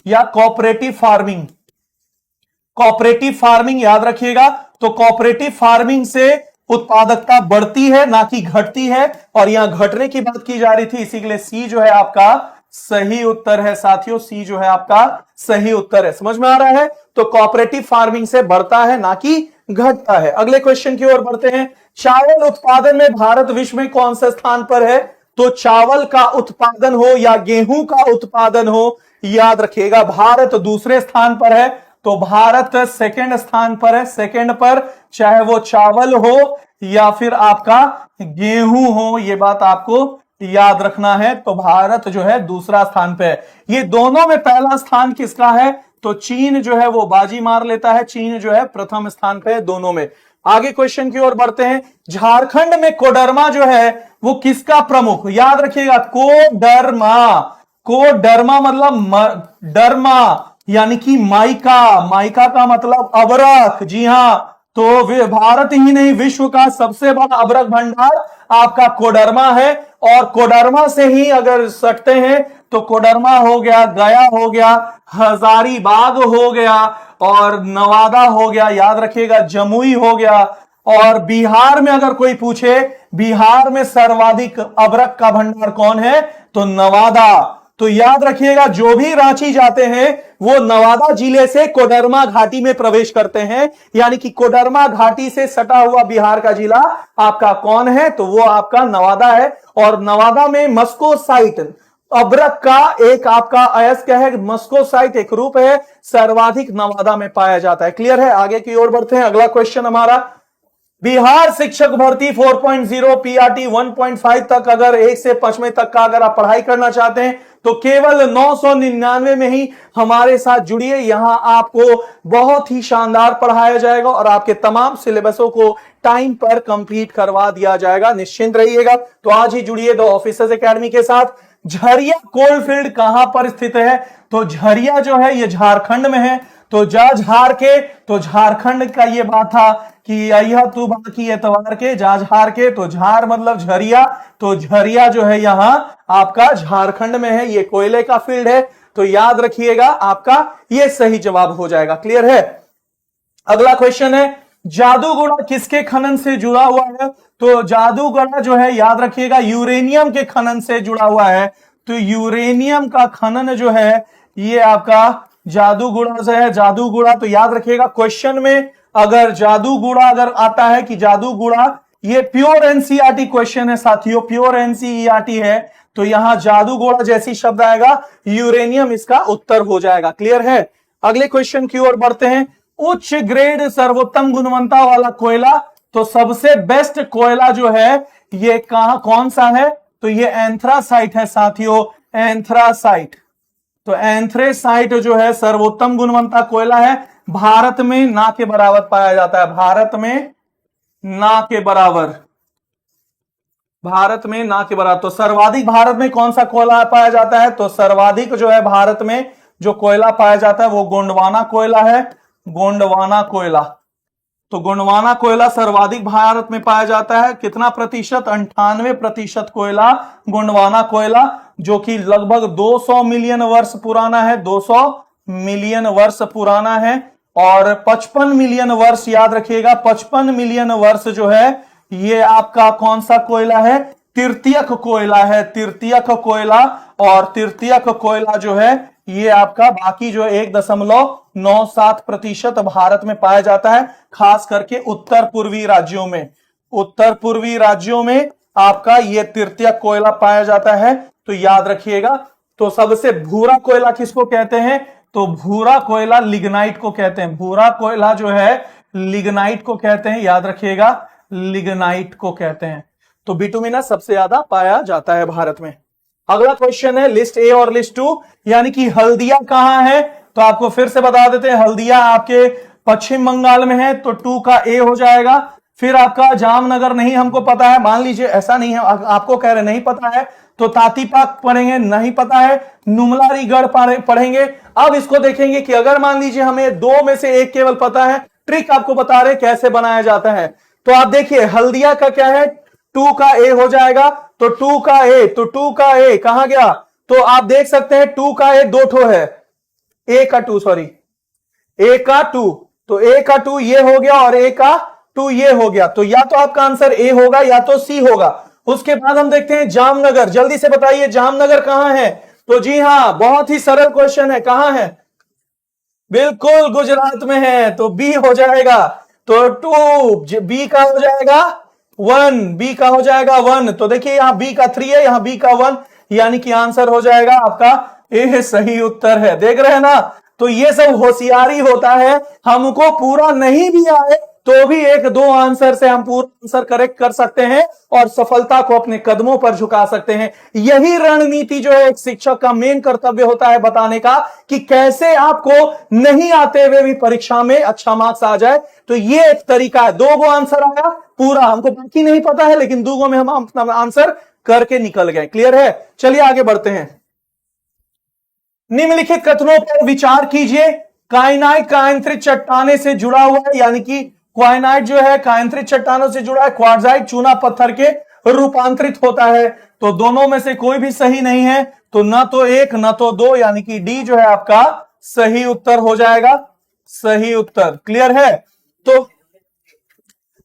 या कोऑपरेटिव फार्मिंग। कोऑपरेटिव फार्मिंग याद रखिएगा। तो कोऑपरेटिव फार्मिंग से उत्पादकता बढ़ती है ना कि घटती है, और यहां घटने की बात की जा रही थी, इसी के लिए सी जो है आपका सही उत्तर है साथियों। सी जो है आपका सही उत्तर है। समझ में आ रहा है। तो कोऑपरेटिव फार्मिंग से बढ़ता है ना कि घटता है। अगले क्वेश्चन की ओर बढ़ते हैं। चावल उत्पादन में भारत विश्व में कौन से स्थान पर है। तो चावल का उत्पादन हो या गेहूं का उत्पादन हो, याद रखिएगा भारत दूसरे स्थान पर है। तो भारत सेकंड स्थान पर है, सेकंड पर, चाहे वो चावल हो या फिर आपका गेहूं हो, ये बात आपको याद रखना है। तो भारत जो है दूसरा स्थान पे है। ये दोनों में पहला स्थान किसका है। तो चीन जो है वो बाजी मार लेता है, चीन जो है प्रथम स्थान पे है दोनों में। आगे क्वेश्चन की ओर बढ़ते हैं। झारखंड में कोडरमा जो है वो किसका प्रमुख, याद रखिएगा कोडरमा। कोडरमा मतलब डरमा यानी कि माइका, माइका का मतलब अबरख। जी हां। तो भारत ही नहीं विश्व का सबसे बड़ा अबरख भंडार आपका कोडरमा है। और कोडरमा से ही अगर सकते हैं तो कोडरमा हो गया, गया हो गया, हजारीबाग हो गया, और नवादा हो गया, याद रखिएगा जमुई हो गया। और बिहार में अगर कोई पूछे बिहार में सर्वाधिक अबरख का भंडार कौन है, तो नवादा। तो याद रखिएगा जो भी रांची जाते हैं वो नवादा जिले से कोडरमा घाटी में प्रवेश करते हैं, यानी कि कोडरमा घाटी से सटा हुआ बिहार का जिला आपका कौन है, तो वो आपका नवादा है। और नवादा में मस्को साइट अबरख का एक आपका अयस्क है, मस्को साइट एक रूप है, सर्वाधिक नवादा में पाया जाता है। क्लियर है। आगे की ओर बढ़ते हैं। अगला क्वेश्चन हमारा, बिहार शिक्षक भर्ती 4.0 पीआरटी 1.5 तक, अगर 1 से 5वें तक का अगर आप पढ़ाई करना चाहते हैं तो केवल 999 में ही हमारे साथ जुड़िए। यहां आपको बहुत ही शानदार पढ़ाया जाएगा और आपके तमाम सिलेबसों को टाइम पर कंप्लीट करवा दिया जाएगा, निश्चिंत रहिएगा। तो आज ही जुड़िए द ऑफिसर्स एकेडमी के साथ। झरिया कोलफील्ड कहां पर स्थित है। तो झरिया जो है ये झारखंड में है। तो जा झार के, तो झारखंड का ये बात था कि यह तू बाकी एतवार के, जा झार के, तो झार मतलब झरिया। तो झरिया जो है यहां आपका झारखंड में है। ये कोयले का फील्ड है। तो याद रखिएगा आपका ये सही जवाब हो जाएगा। क्लियर है। अगला क्वेश्चन है, जादूगोड़ा किसके खनन से जुड़ा हुआ है। तो जादूगोड़ा जो है याद रखिएगा यूरेनियम के खनन से जुड़ा हुआ है। तो यूरेनियम का खनन जो है ये आपका जादूगोड़ा से है। जादूगोड़ा तो याद रखिएगा क्वेश्चन में अगर जादूगोड़ा अगर आता है कि जादूगोड़ा, ये प्योर एनसीईआरटी क्वेश्चन है साथियों, प्योर एनसीईआरटी है। तो यहां जादूगोड़ा जैसी शब्द आएगा यूरेनियम इसका उत्तर हो जाएगा। क्लियर है। अगले क्वेश्चन की ओर बढ़ते हैं। उच्च ग्रेड सर्वोत्तम गुणवत्ता वाला कोयला, तो सबसे बेस्ट कोयला जो है ये कौन सा है। तो ये एंथ्रासाइट है साथियों, एंथ्रासाइट। तो एंथ्रेसाइट जो है सर्वोत्तम गुणवत्ता कोयला है। भारत में ना के बराबर पाया जाता है, भारत में ना के बराबर, भारत में ना के बराबर। तो सर्वाधिक भारत में कौन सा कोयला पाया जाता है। तो सर्वाधिक जो है भारत में जो कोयला पाया जाता है वो गोंडवाना कोयला है, गोंडवाना कोयला। तो गोंडवाना कोयला सर्वाधिक भारत में पाया जाता है। कितना प्रतिशत? 98% कोयला गोंडवाना कोयला, जो कि लगभग 200 मिलियन वर्ष पुराना है, 200 मिलियन वर्ष पुराना है। और 55 मिलियन वर्ष, याद रखिएगा, 55 मिलियन वर्ष जो है ये आपका कौन सा कोयला है? तृतीयक कोयला है, तृतीयक कोयला। और तृतीयक कोयला जो है ये आपका बाकी जो 1.97% भारत में पाया जाता है, खास करके उत्तर पूर्वी राज्यों में। उत्तर पूर्वी राज्यों में आपका ये तृतीयक कोयला पाया जाता है, तो याद रखिएगा। तो सबसे भूरा कोयला किसको कहते हैं? तो भूरा कोयला लिग्नाइट को कहते हैं। भूरा कोयला जो है लिग्नाइट को कहते हैं, याद रखिएगा, लिग्नाइट को कहते हैं। तो बिटुमिनस सबसे ज्यादा पाया जाता है भारत में। अगला क्वेश्चन है लिस्ट ए और लिस्ट 2, यानी कि हल्दिया कहां है? तो आपको फिर से बता देते हैं, हल्दिया आपके पश्चिम बंगाल में है, तो 2 का ए हो जाएगा। फिर आपका जामनगर नहीं हमको पता है, मान लीजिए ऐसा नहीं है, आपको कह रहे नहीं पता है तो तातीपाक पढ़ेंगे, नहीं पता है नुमलारीगढ़ पढ़ेंगे। अब इसको देखेंगे कि अगर मान लीजिए हमें 2 में से एक केवल पता है, ट्रिक आपको बता रहे कैसे बनाया जाता है। तो आप देखिए हल्दिया का क्या है? 2 का ए हो जाएगा। तो 2 का ए, तो 2 का ए कहां गया? तो आप देख सकते हैं 2 का ए 2 ठो है, ए का 2 सॉरी, ए का 2, तो ए का 2 ये हो गया और ए का 2 ये हो गया। तो या तो आपका आंसर ए होगा या तो सी होगा। उसके बाद हम देखते हैं जामनगर, जल्दी से बताइए जामनगर कहां है? तो जी हां, बहुत ही सरल क्वेश्चन है, कहां है? बिल्कुल गुजरात में है, तो बी हो जाएगा। तो 2, बी का हो जाएगा 1, बी का हो जाएगा 1। तो देखिए यहां बी का 3 है, यहां बी का 1, यानी कि आंसर हो जाएगा आपका ए सही उत्तर है। देख रहे हैं ना? तो ये सब होशियारी होता है, हमको पूरा नहीं भी आए तो भी 1-2 आंसर से हम पूरा आंसर करेक्ट कर सकते हैं और सफलता को अपने कदमों पर झुका सकते हैं। यही रणनीति जो है एक शिक्षक का मेन कर्तव्य होता है, बताने का कि कैसे आपको नहीं आते हुए भी परीक्षा में अच्छा मार्क्स आ जाए। तो ये एक तरीका है। 2 गो आंसर आया पूरा, हमको बाकी नहीं पता है, लेकिन 2 गो में हम अपना आंसर करके निकल गए। क्लियर है? चलिए आगे बढ़ते हैं। निम्नलिखित कथनों पर विचार कीजिए। काइनाइट कायांतरित चट्टाने से जुड़ा हुआ है, यानी कि क्वाइनाइट जो है कायांतरित चट्टानों से जुड़ा है, क्वार्टजाइट चूना पत्थर के रूपांतरित होता है। तो दोनों में से कोई भी सही नहीं है, तो ना तो 1 ना तो 2, यानी कि डी जो है आपका सही उत्तर हो जाएगा, सही उत्तर। क्लियर है? तो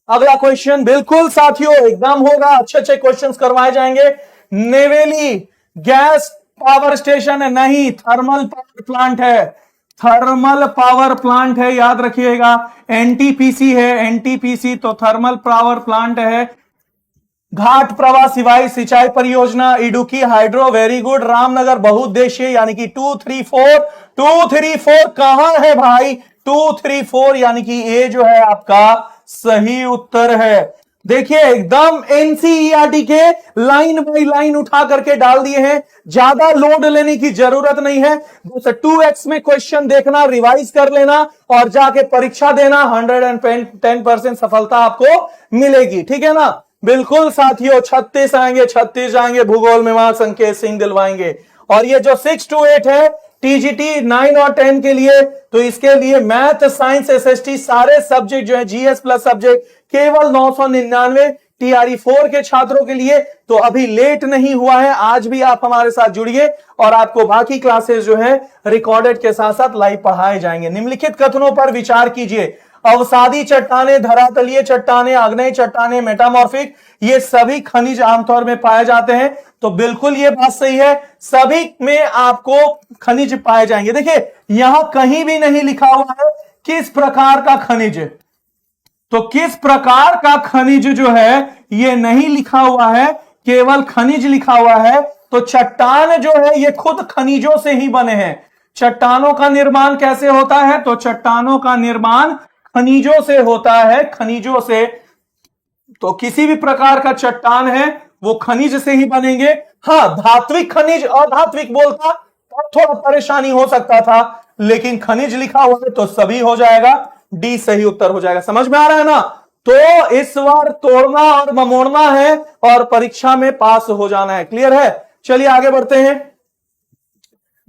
अगला क्वेश्चन, बिल्कुल साथियों एकदम होगा, अच्छे अच्छे क्वेश्चंस करवाए जाएंगे। नेवेली गैस पावर स्टेशन है? नहीं, थर्मल पावर प्लांट है, थर्मल पावर प्लांट है, याद रखिएगा। एनटीपीसी है, एनटीपीसी, तो थर्मल पावर प्लांट है। घाट प्रवाह सिवाई सिंचाई परियोजना, Idukki hydro, very good. Ramnagar बहुउद्देशीय, यानी कि 2, 3, 4, 2, 3, 4 कहां है भाई? 2, 3, 4, यानी कि ए जो है आपका सही उत्तर है। देखिए एकदम एनसीईआरटी के लाइन बाई लाइन उठा करके डाल दिए हैं, ज्यादा लोड लेने की जरूरत नहीं है। बस 2x में क्वेश्चन देखना, रिवाइज कर लेना और जाके परीक्षा देना, 110% सफलता आपको मिलेगी। ठीक है ना? बिल्कुल साथियों, 36 आएंगे, 36 जाएंगे, भूगोल में मार्क्स अंकित सिंह दिलवाएंगे। और ये जो 6 to 8 है टीजीटी 9 और 10 के लिए, तो इसके लिए मैथ, साइंस, एसएसटी सारे सब्जेक्ट जो है, जीएस प्लस सब्जेक्ट केवल 999 टीआरई 4 के छात्रों के लिए। तो अभी लेट नहीं हुआ है, आज भी आप हमारे साथ जुड़िए और आपको बाकी क्लासेस जो है रिकॉर्डेड के साथ साथ लाइव पढ़ाए जाएंगे। निम्नलिखित कथनों पर विचार कीजिए। अवसादी चट्टाने, धरातलीय चट्टाने, आग्नेय चट्टाने, मेटामॉर्फिक, ये सभी खनिज आमतौर में पाए जाते हैं। तो बिल्कुल ये बात सही है, सभी में आपको खनिज पाए जाएंगे। देखिए यहां कहीं भी नहीं लिखा हुआ है किस प्रकार का खनिज, तो किस प्रकार का खनिज जो है ये नहीं लिखा हुआ है, केवल खनिज लिखा हुआ है। तो चट्टान जो है ये खुद खनिजों से ही बने हैं। चट्टानों का निर्माण कैसे होता है? तो चट्टानों का निर्माण खनिजों से होता है, खनिजों से। तो किसी भी प्रकार का चट्टान है वो खनिज से ही बनेंगे। हाँ, धात्विक खनिज, अधात्विक बोलता तो थोड़ा परेशानी हो सकता था, लेकिन खनिज लिखा हुआ है तो सभी हो जाएगा, डी सही उत्तर हो जाएगा। समझ में आ रहा है ना? तो इस बार तोड़ना और ममोड़ना है और परीक्षा में पास हो जाना है। क्लियर है? चलिए आगे बढ़ते हैं।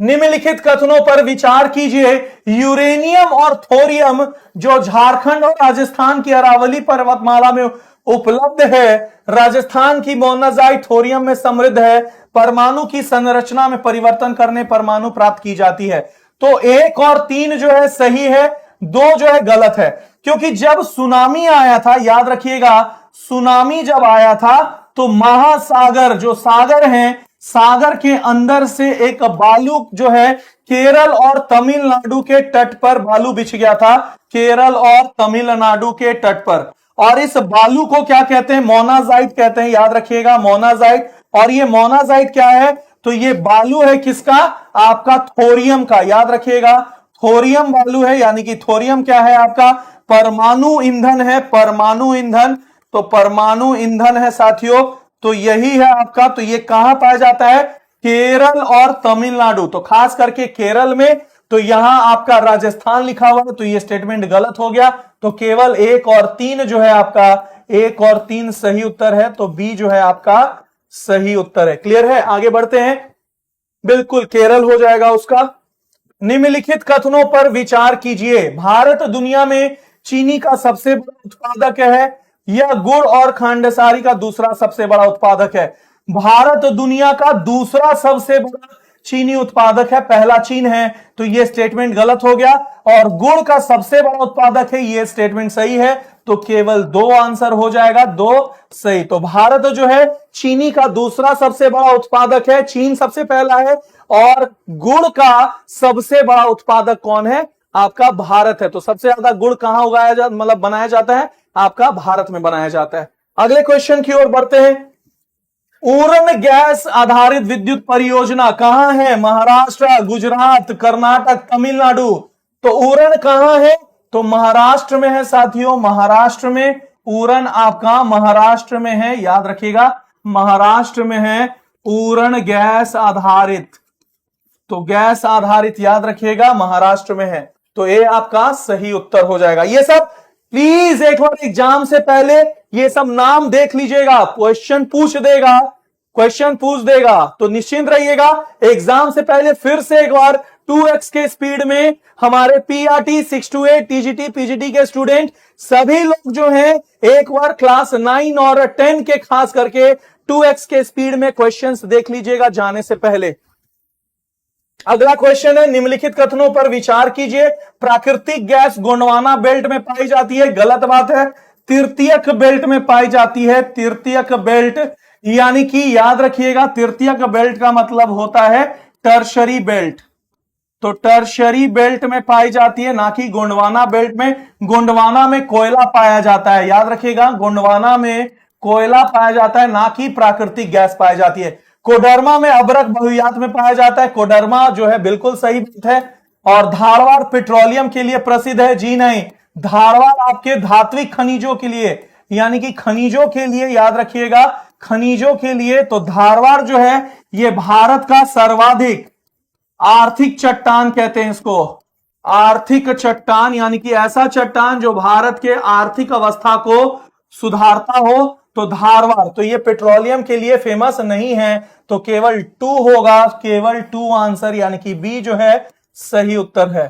निम्नलिखित कथनों पर विचार कीजिए। यूरेनियम और थोरियम जो झारखंड और राजस्थान की अरावली पर्वतमाला में उपलब्ध है, राजस्थान की मोनाजाइट थोरियम में समृद्ध है, परमाणु की संरचना में परिवर्तन करने परमाणु प्राप्त की जाती है। तो 1 और 3 जो है सही है, 2 जो है गलत है। क्योंकि जब सुनामी आया था, याद रखिएगा, सुनामी जब आया था तो महासागर जो सागर हैं, सागर के अंदर से एक बालू जो है केरल और तमिलनाडु के तट पर बालू बिछ गया था, केरल और तमिलनाडु के तट पर। और इस बालू को क्या कहते हैं? मोनाजाइट कहते हैं, याद रखिएगा, मोनाजाइट। और ये मोनाजाइट क्या है? तो ये बालू है किसका? आपका थोरियम का, याद रखिएगा, थोरियम बालू है। यानी कि थोरियम क्या है? आपका परमाणु ईंधन है, परमाणु ईंधन। तो परमाणु ईंधन है साथियों, तो यही है आपका। तो ये कहां पाया जाता है? केरल और तमिलनाडु। तो खास करके केरल में, तो यहां आपका राजस्थान लिखा हुआ है, तो ये स्टेटमेंट गलत हो गया। तो केवल 1 और 3 जो है आपका, 1 और 3 सही उत्तर है। तो बी जो है आपका सही उत्तर है। क्लियर है? आगे बढ़ते हैं। बिल्कुल केरल हो जाएगा उसका। निम्नलिखित कथनों पर विचार कीजिए। भारत दुनिया में चीनी का सबसे बड़ा उत्पादक है, यह गुड़ और खांडसारी का दूसरा सबसे बड़ा उत्पादक है। भारत दुनिया का दूसरा सबसे बड़ा चीनी उत्पादक है, पहला चीन है। तो यह स्टेटमेंट गलत हो गया। और गुड़ का सबसे बड़ा उत्पादक है, यह स्टेटमेंट सही है। तो केवल 2 आंसर हो जाएगा, 2 सही। तो भारत जो है चीनी का दूसरा सबसे बड़ा उत्पादक है, चीन सबसे पहला है। और गुड़ का सबसे बड़ा उत्पादक कौन है? आपका भारत है। तो सबसे ज्यादा गुड़ कहां उगाया जाता, मतलब बनाया जाता है? आपका भारत में बनाया जाता है। अगले क्वेश्चन की ओर बढ़ते हैं। उरन गैस आधारित विद्युत परियोजना कहां है? महाराष्ट्र, गुजरात, कर्नाटक, तमिलनाडु। तो उरन कहां है? तो महाराष्ट्र में है साथियों, महाराष्ट्र में। उरन आपका महाराष्ट्र में है, याद रखिएगा, महाराष्ट्र में है उरन गैस आधारित। तो गैस आधारित याद रखिएगा महाराष्ट्र में है। तो ये आपका सही उत्तर हो जाएगा। ये सब प्लीज एक बार एग्जाम से पहले ये सब नाम देख लीजिएगा, क्वेश्चन पूछ देगा, क्वेश्चन पूछ देगा। तो निश्चिंत रहिएगा, एग्जाम से पहले फिर से एक बार 2x के स्पीड में हमारे पीआरटी 628 टीजीटी पीजीटी के स्टूडेंट सभी लोग जो हैं एक बार क्लास 9 और 10 के खास करके 2x के स्पीड में क्वेश्चंस देख लीजिएगा जाने से पहले। अगला क्वेश्चन है, निम्नलिखित कथनों पर विचार कीजिए। प्राकृतिक गैस गोंडवाना बेल्ट में पाई जाती है, गलत बात है। तृतीयक बेल्ट में पाई जाती है, तृतीयक बेल्ट, यानी कि याद रखिएगा तृतीयक बेल्ट का मतलब होता है टर्शरी बेल्ट। तो टर्शरी बेल्ट में पाई जाती है, ना कि गोंडवाना बेल्ट में। गोंडवाना में कोयला पाया जाता है, याद रखिएगा, गोंडवाना में कोयला पाया जाता है, ना कि प्राकृतिक गैस पाई जाती है। कोडरमा में अभ्रक बहुयात में पाया जाता है, कोडरमा जो है बिल्कुल सही बात है। और धारवाड़ पेट्रोलियम के लिए प्रसिद्ध है, जी नहीं, धारवाड़ आपके धात्विक खनिजों के लिए, यानी कि खनिजों के लिए, याद रखिएगा, खनिजों के लिए। तो धारवाड़ जो है यह भारत का सर्वाधिक आर्थिक चट्टान कहते हैं इसको, आर्थिक चट्टान, यानी कि ऐसा चट्टान जो भारत के आर्थिक अवस्था को सुधारता हो। तो धारवाड़, तो ये पेट्रोलियम के लिए फेमस नहीं है। तो केवल 2 होगा, केवल 2 आंसर, यानी कि बी जो है सही उत्तर है।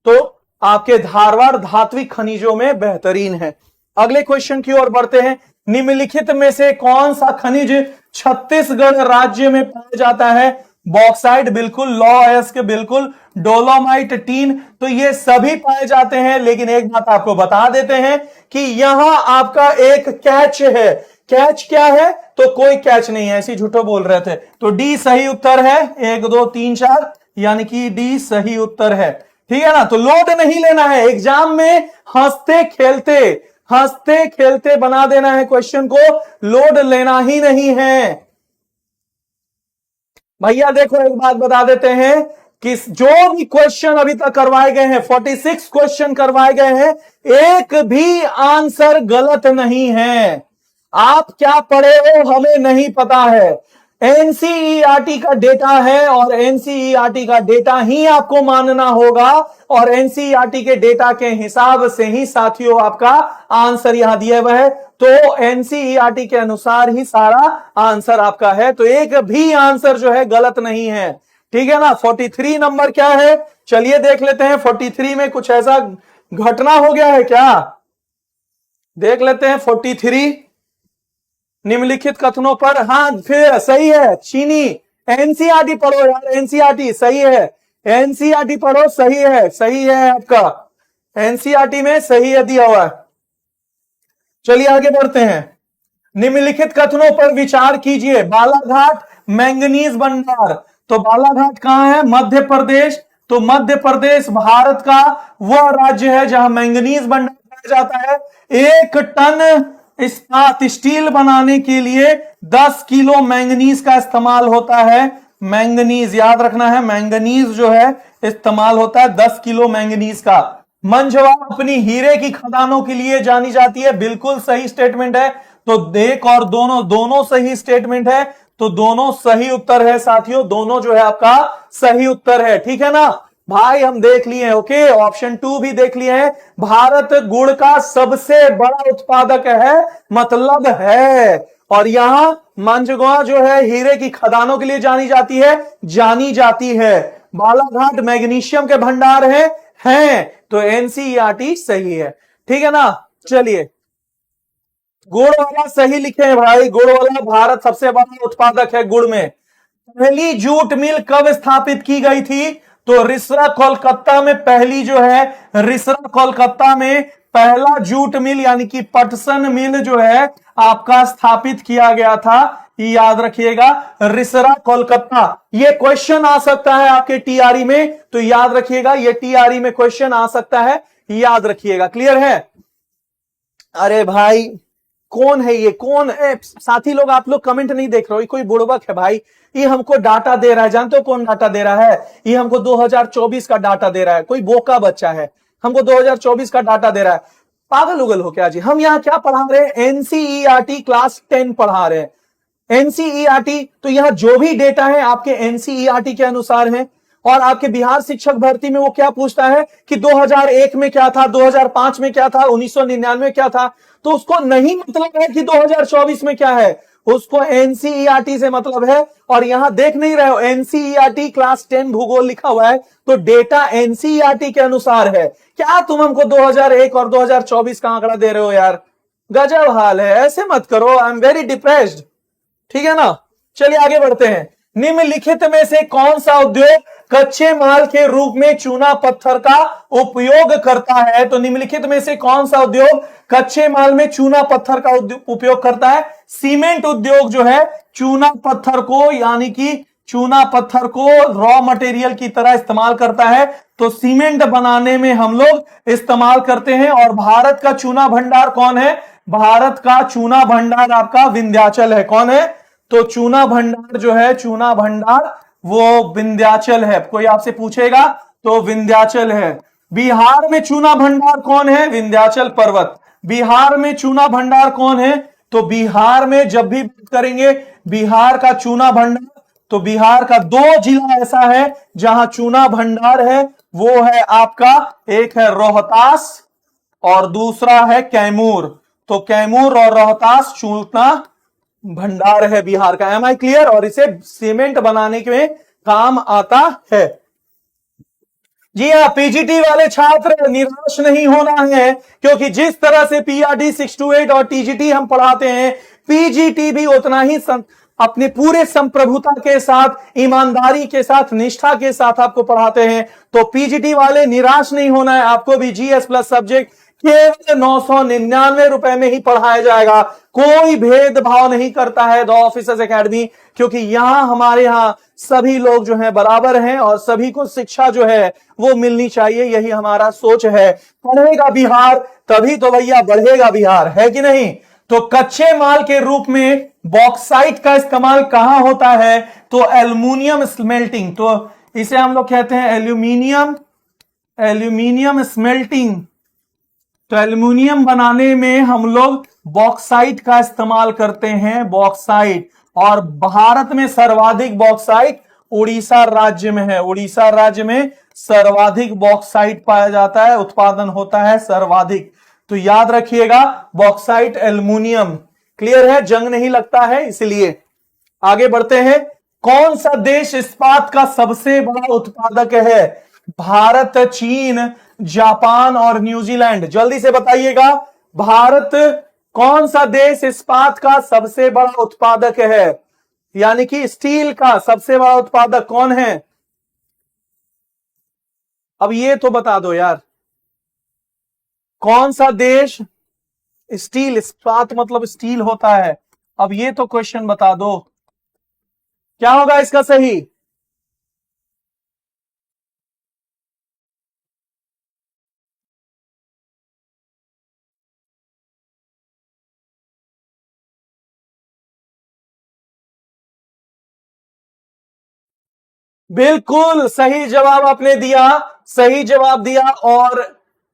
तो आपके धारवाड़ धात्विक खनिजों में बेहतरीन है। अगले क्वेश्चन की ओर बढ़ते हैं। निम्नलिखित में से कौन सा खनिज छत्तीसगढ़ राज्य में पाया जाता है? बॉक्साइट बिल्कुल, लौह बिल्कुल, डोलोमाइट, टीन, तो ये सभी पाए जाते हैं। लेकिन एक बात आपको बता देते हैं कि यहां आपका एक कैच है। कैच क्या है? तो कोई कैच नहीं है, ऐसी झूठो बोल रहे थे। तो डी सही उत्तर है, 1 2 3 4, यानी कि डी सही उत्तर है। ठीक है ना? तो लोड नहीं लेना है एग्जाम में, हंसते खेलते बना देना है क्वेश्चन को, लोड लेना ही नहीं है। भैया देखो एक बात बता देते हैं कि जो भी क्वेश्चन अभी तक करवाए गए हैं, 46 क्वेश्चन करवाए गए हैं, एक भी आंसर गलत नहीं है। आप क्या पढ़े हो हमें नहीं पता है, एनसीईआरटी का डेटा है और एनसीईआरटी का डेटा ही आपको मानना होगा। और एनसीईआरटी के डेटा के हिसाब से ही साथियों आपका आंसर यहां दिया हुआ है। तो एनसीईआरटी के अनुसार ही सारा आंसर आपका है। तो एक भी आंसर जो है गलत नहीं है। ठीक है ना। 43 नंबर क्या है, चलिए देख लेते हैं। 43 में कुछ ऐसा घटना हो गया है क्या, देख लेते हैं। 43 निम्नलिखित कथनों पर, हाँ फिर सही है, चीनी। एनसीईआरटी पढ़ो यार, एनसीईआरटी सही है, एनसीईआरटी पढ़ो, सही है आपका, एनसीईआरटी में सही है दिया हुआ है। चलिए आगे बढ़ते हैं। निम्नलिखित कथनों पर विचार कीजिए। बालाघाट मैंगनीज भंडार, तो बालाघाट कहां है, मध्य प्रदेश। तो मध्य प्रदेश भारत का वह राज्य है जहां मैंगनीज भंडार पाया जाता है। 1 टन इस्पात स्टील बनाने के लिए 10 किलो मैंगनीज का इस्तेमाल होता है। मैंगनीज याद रखना है, मैंगनीज जो है इस्तेमाल होता है 10 किलो मैंगनीज का। मंझवा अपनी हीरे की खदानों के लिए जानी जाती है, बिल्कुल सही स्टेटमेंट है। तो एक और दोनों सही स्टेटमेंट है, तो दोनों सही उत्तर है साथियों, दोनों जो है आपका सही उत्तर है, ठीक है ना भाई। हम देख लिए हैं, ओके, ऑप्शन 2 भी देख लिए हैं। भारत गुड़ का सबसे बड़ा उत्पादक है, मतलब है। और यहां मंझगौं जो है हीरे की खदानों के लिए जानी जाती है। बालाघाट मैग्नीशियम के भंडार हैं, तो एनसीईआरटी सही है, ठीक है ना। चलिए, गुड़ वाला सही लिखे हैं भाई, गुड़ वाला भारत सबसे बड़ा उत्पादक है गुड़ में। पहली जूट मिल कब स्थापित की गई थी, तो रिसरा कोलकाता में पहली जो है, रिसरा कोलकाता में पहला जूट मिल यानी कि पटसन मिल जो है आपका स्थापित किया गया था, याद रखिएगा, रिसरा कोलकाता। ये क्वेश्चन आ सकता है आपके टीआरई में, तो याद रखिएगा ये टीआरई में क्वेश्चन आ सकता है, याद रखिएगा। क्लियर है। अरे भाई कौन है ये, कौन है साथी लोग, आप लोग कमेंट नहीं देख रहे हो, कोई बुड़बक है भाई, ये हमको डाटा दे रहा है। जानते हो कौन डाटा दे रहा है, ये हमको 2024 का डाटा दे रहा है, कोई बोका बच्चा है, हमको 2024 का डाटा दे रहा है। पागल उगल हो क्या जी। हम यहाँ क्या पढ़ा रहे हैं, एनसीईआरटी क्लास 10 पढ़ा रहे हैं, एनसीईआरटी। तो यहां जो भी डेटा है आपके एनसीईआरटी के अनुसार है। और आपके बिहार शिक्षक भर्ती में वो क्या पूछता है कि 2001 में क्या था, 2005 में क्या था, 1999 में क्या था, तो उसको नहीं मतलब है कि 2024 में क्या है, उसको एनसीईआरटी से मतलब है। और यहां देख नहीं रहे हो, एनसीईआरटी क्लास 10 भूगोल लिखा हुआ है, तो डेटा एनसीईआरटी के अनुसार है। क्या तुम हमको 2001 और 2024 का आंकड़ा दे रहे हो यार, गजब हाल है, ऐसे मत करो, आई एम वेरी डिप्रेस्ड, ठीक है ना। चलिए आगे बढ़ते हैं। निम्नलिखित में से कौन सा उद्योग कच्चे माल के रूप में चूना पत्थर का उपयोग करता है, तो निम्नलिखित में से कौन सा उद्योग कच्चे माल में चूना पत्थर का उपयोग करता है। सीमेंट उद्योग जो है चूना पत्थर को, यानी कि चूना पत्थर को रॉ मटेरियल की तरह इस्तेमाल करता है, तो सीमेंट बनाने में हम लोग इस्तेमाल करते हैं। और भारत का चूना भंडार कौन है, भारत का चूना भंडार आपका विंध्याचल है। कौन है, तो चूना भंडार जो है, चूना भंडार वो विंध्याचल है। कोई आपसे पूछेगा तो विंध्याचल है। बिहार में चूना भंडार कौन है, विंध्याचल पर्वत। बिहार में चूना भंडार कौन है, तो बिहार में जब भी बात करेंगे बिहार का चूना भंडार, तो बिहार का 2 जिला ऐसा है जहां चूना भंडार है, वो है आपका, एक है रोहतास और दूसरा है कैमूर। तो कैमूर और रोहतास चूना भंडार है बिहार का। Am I clear. और इसे सीमेंट बनाने में काम आता है। जी हाँ, पीजीटी वाले छात्र निराश नहीं होना है, क्योंकि जिस तरह से पीआरटी 628 और टीजीटी हम पढ़ाते हैं, पीजीटी भी उतना ही अपने पूरे संप्रभुता के साथ, ईमानदारी के साथ, निष्ठा के साथ आपको पढ़ाते हैं। तो पीजीटी वाले निराश नहीं होना है, आपको भी जीएस प्लस सब्जेक्ट केवल 999 रुपए में ही पढ़ाया जाएगा। कोई भेदभाव नहीं करता है द ऑफिसर्स एकेडमी, क्योंकि यहां हमारे यहां सभी लोग जो हैं बराबर हैं और सभी को शिक्षा जो है वो मिलनी चाहिए, यही हमारा सोच है। पढ़ेगा बिहार तभी तो भैया बढ़ेगा बिहार, है कि नहीं। तो कच्चे माल के रूप में बॉक्साइट का इस्तेमाल कहां होता है, तो एल्यूमिनियम स्मेल्टिंग, तो इसे हम लोग कहते हैं एल्यूमिनियम स्मेल्टिंग। तो एल्यूमिनियम बनाने में हम लोग बॉक्साइट का इस्तेमाल करते हैं, बॉक्साइट। और भारत में सर्वाधिक बॉक्साइट उड़ीसा राज्य में है, उड़ीसा राज्य में सर्वाधिक बॉक्साइट पाया जाता है, उत्पादन होता है सर्वाधिक। तो याद रखिएगा बॉक्साइट एल्यूमिनियम। क्लियर है, जंग नहीं लगता है इसलिए। आगे बढ़ते हैं। कौन सा देश इस्पात का सबसे बड़ा उत्पादक है? भारत, चीन, जापान और न्यूजीलैंड। जल्दी से बताइएगा, भारत कौन सा देश इस्पात का सबसे बड़ा उत्पादक है, यानी कि स्टील का सबसे बड़ा उत्पादक कौन है? अब ये तो बता दो यार, कौन सा देश स्टील, इस्पात मतलब स्टील होता है। अब ये तो क्वेश्चन बता दो, क्या होगा इसका सही? बिल्कुल सही जवाब आपने दिया, सही जवाब दिया। और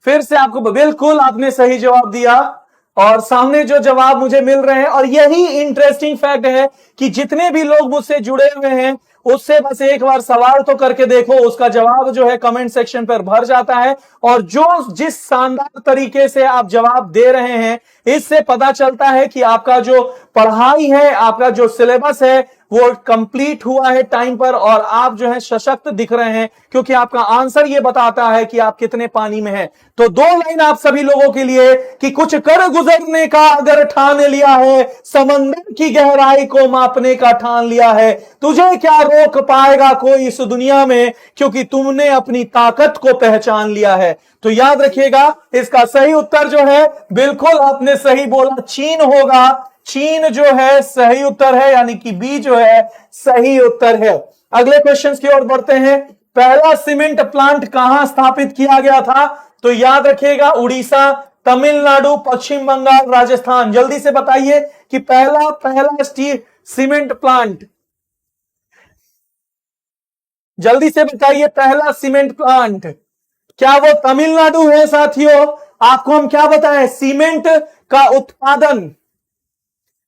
फिर से आपको, बिल्कुल आपने सही जवाब दिया। और सामने जो जवाब मुझे मिल रहे हैं, और यही इंटरेस्टिंग फैक्ट है कि जितने भी लोग मुझसे जुड़े हुए हैं, उससे बस एक बार सवाल तो करके देखो, उसका जवाब जो है कमेंट सेक्शन पर भर जाता है। और जो जिस शानदार तरीके से आप जवाब दे रहे हैं, इससे पता चलता है कि आपका जो पढ़ाई है, आपका जो सिलेबस है, वो कंप्लीट हुआ है टाइम पर, और आप जो है सशक्त दिख रहे हैं, क्योंकि आपका आंसर ये बताता है कि आप कितने पानी में हैं। तो दो लाइन आप सभी लोगों के लिए कि कुछ कर गुजरने का अगर ठान लिया है, समंदर की गहराई को मापने का ठान लिया है, तुझे क्या रोक पाएगा कोई इस दुनिया में, क्योंकि तुमने अपनी ताकत को पहचान लिया है। तो याद रखिएगा, इसका सही उत्तर जो है, बिल्कुल आपने सही बोला, चीन होगा। चीन जो है सही उत्तर है, यानी कि बी जो है सही उत्तर है। अगले क्वेश्चन की ओर बढ़ते हैं। पहला सीमेंट प्लांट कहां स्थापित किया गया था? तो याद रखिएगा, उड़ीसा, तमिलनाडु, पश्चिम बंगाल, राजस्थान। जल्दी से बताइए कि पहला पहला स्टील सीमेंट प्लांट, जल्दी से बताइए, पहला सीमेंट प्लांट क्या वो तमिलनाडु है? साथियों, आपको हम क्या बताएं, सीमेंट का उत्पादन,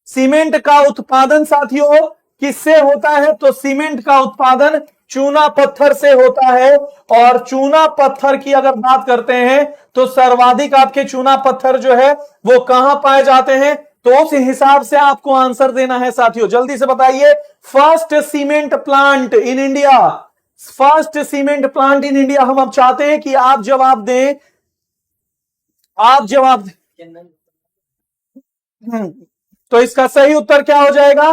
सीमेंट का उत्पादन साथियों किससे होता है? तो सीमेंट का उत्पादन चूना पत्थर से होता है। और चूना पत्थर की अगर बात करते हैं, तो सर्वाधिक आपके चूना पत्थर जो है वो कहां पाए जाते हैं? तो उस हिसाब से आपको आंसर देना है साथियों। जल्दी से बताइए, first cement plant in India, first cement plant in India. हम अब चाहते हैं कि आप जवाब दें, आप जवाब दें। तो इसका सही उत्तर क्या हो जाएगा?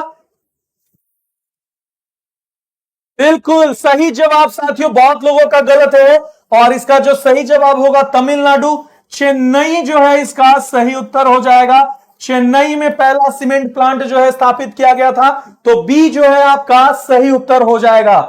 बिल्कुल सही जवाब साथियों, बहुत लोगों का गलत है, और इसका जो सही जवाब होगा तमिलनाडु, चेन्नई जो है इसका सही उत्तर हो जाएगा। चेन्नई में पहला सीमेंट प्लांट जो है स्थापित किया गया था, तो बी जो है आपका सही उत्तर हो जाएगा।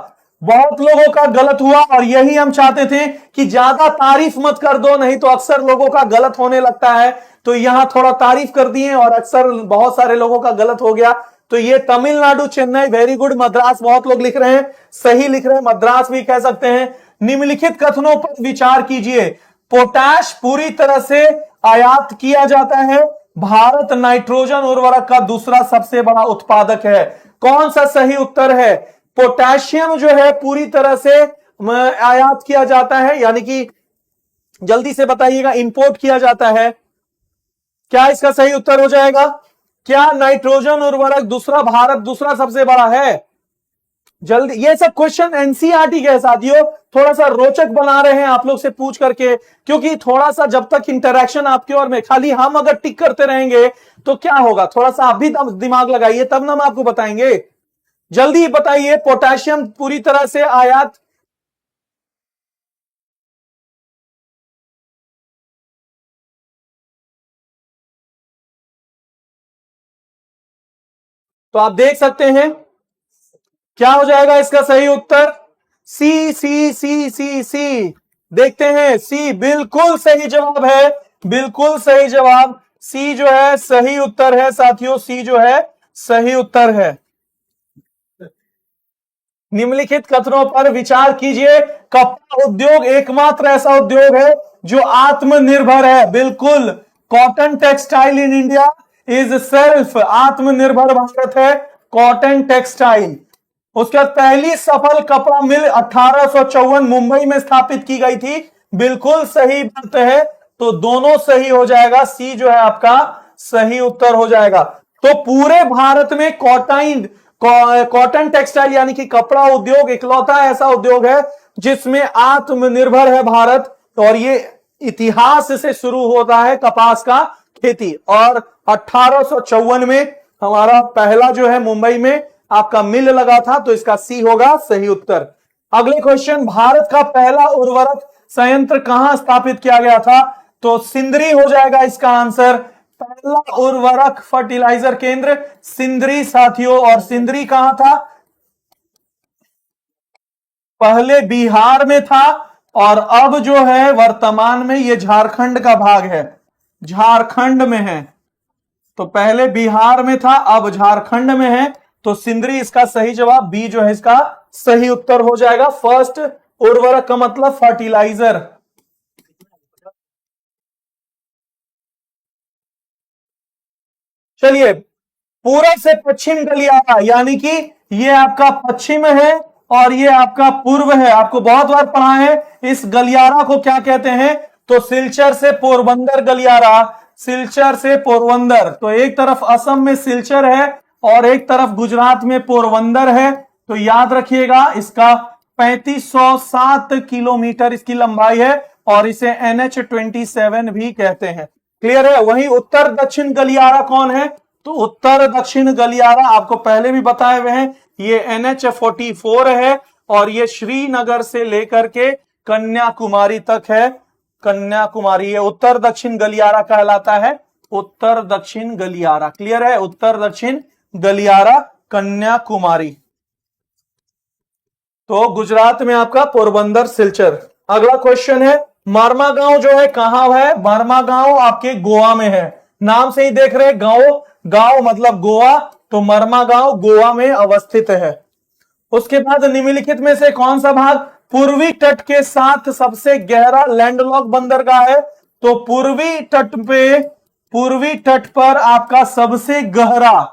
बहुत लोगों का गलत हुआ, और यही हम चाहते थे कि ज्यादा तारीफ मत कर दो, नहीं तो अक्सर लोगों का गलत होने लगता है। तो यहां थोड़ा तारीफ कर दिए, और अक्सर बहुत सारे लोगों का गलत हो गया। तो ये तमिलनाडु, चेन्नई, वेरी गुड। मद्रास बहुत लोग लिख रहे हैं, सही लिख रहे हैं, मद्रास भी कह सकते हैं। निम्नलिखित कथनों पर विचार कीजिए। पोटैश पूरी तरह से आयात किया जाता है। भारत नाइट्रोजन उर्वरक का दूसरा सबसे बड़ा उत्पादक है। कौन सा सही उत्तर है? पोटेशियम जो है पूरी तरह से आयात किया जाता है, यानी कि जल्दी से बताइएगा, इंपोर्ट किया जाता है। क्या इसका सही उत्तर हो जाएगा? क्या नाइट्रोजन उर्वरक दूसरा, भारत दूसरा सबसे बड़ा है? जल्दी, ये सब क्वेश्चन एनसीईआरटी के साथियों, थोड़ा सा रोचक बना रहे हैं आप लोग से पूछ करके, क्योंकि थोड़ा सा जब तक इंटरेक्शन आपके और में, खाली हम अगर टिक करते रहेंगे तो क्या होगा, थोड़ा सा आप भी दिमाग लगाइए, तब ना हम आपको बताएंगे। जल्दी बताइए, पोटेशियम पूरी तरह से आयात, तो आप देख सकते हैं क्या हो जाएगा इसका सही उत्तर? सी सी सी सी सी। देखते हैं, सी बिल्कुल सही जवाब है, बिल्कुल सही जवाब। सी जो है सही उत्तर है साथियों, सी जो है सही उत्तर है। निम्नलिखित कथनों पर विचार कीजिए। कपड़ा उद्योग एकमात्र ऐसा उद्योग है जो आत्मनिर्भर है। बिल्कुल, cotton textile in India is self, आत्मनिर्भर भारत है कॉटन टेक्सटाइल। उसके बाद पहली सफल कपड़ा मिल 1854 मुंबई में स्थापित की गई थी। बिल्कुल सही बात है, तो दोनों सही हो जाएगा, सी जो है आपका सही उत्तर हो जाएगा। तो पूरे भारत में कॉटन कॉटन टेक्सटाइल यानी कि कपड़ा उद्योग इकलौता ऐसा उद्योग है जिसमें आत्मनिर्भर है भारत, और ये इतिहास से शुरू होता है कपास का खेती। और 1854 में हमारा पहला जो है मुंबई में आपका मिल लगा था, तो इसका सी होगा सही उत्तर। अगले क्वेश्चन, भारत का पहला उर्वरक संयंत्र कहां स्थापित किया गया था? तो सिंदरी हो जाएगा इसका आंसर। पहला उर्वरक फर्टिलाइजर केंद्र सिंदरी साथियों, और सिंदरी कहां था? पहले बिहार में था और अब जो है वर्तमान में ये झारखंड का भाग है, झारखंड में है। तो पहले बिहार में था, अब झारखंड में है, तो सिंदरी इसका सही जवाब, बी जो है इसका सही उत्तर हो जाएगा। फर्स्ट उर्वरक का मतलब फर्टिलाइजर। चलिए, पूरब से पश्चिम गलियारा, यानी कि ये आपका पश्चिम है और ये आपका पूर्व है। आपको बहुत बार पढ़ा है इस गलियारा को क्या कहते हैं, तो सिलचर से पोरबंदर गलियारा, सिलचर से पोरबंदर। तो एक तरफ असम में सिलचर है और एक तरफ गुजरात में पोरबंदर है। तो याद रखिएगा, इसका 3507 किलोमीटर इसकी लंबाई है और इसे NH27 भी कहते हैं। क्लियर है? वहीं उत्तर दक्षिण गलियारा कौन है? तो उत्तर दक्षिण गलियारा आपको पहले भी बताए हुए हैं, ये NH44 है और ये श्रीनगर से लेकर के कन्याकुमारी तक है। कन्याकुमारी, ये उत्तर दक्षिण गलियारा कहलाता है, उत्तर दक्षिण गलियारा। क्लियर है? उत्तर दक्षिण गलियारा कन्याकुमारी। तो गुजरात में आपका पोरबंदर सिलचर। अगला क्वेश्चन है, मारमा गांव जो है कहां है? मारमा गांव आपके गोवा में है। नाम से ही देख रहे हैं, गांव, गांव मतलब गोवा, तो मरमा गांव गोवा में अवस्थित है। उसके बाद निम्नलिखित में से कौन सा भाग पूर्वी तट के साथ सबसे गहरा लैंडलॉक बंदरगाह है? तो पूर्वी तट पे, पूर्वी तट पर आपका सबसे गहरा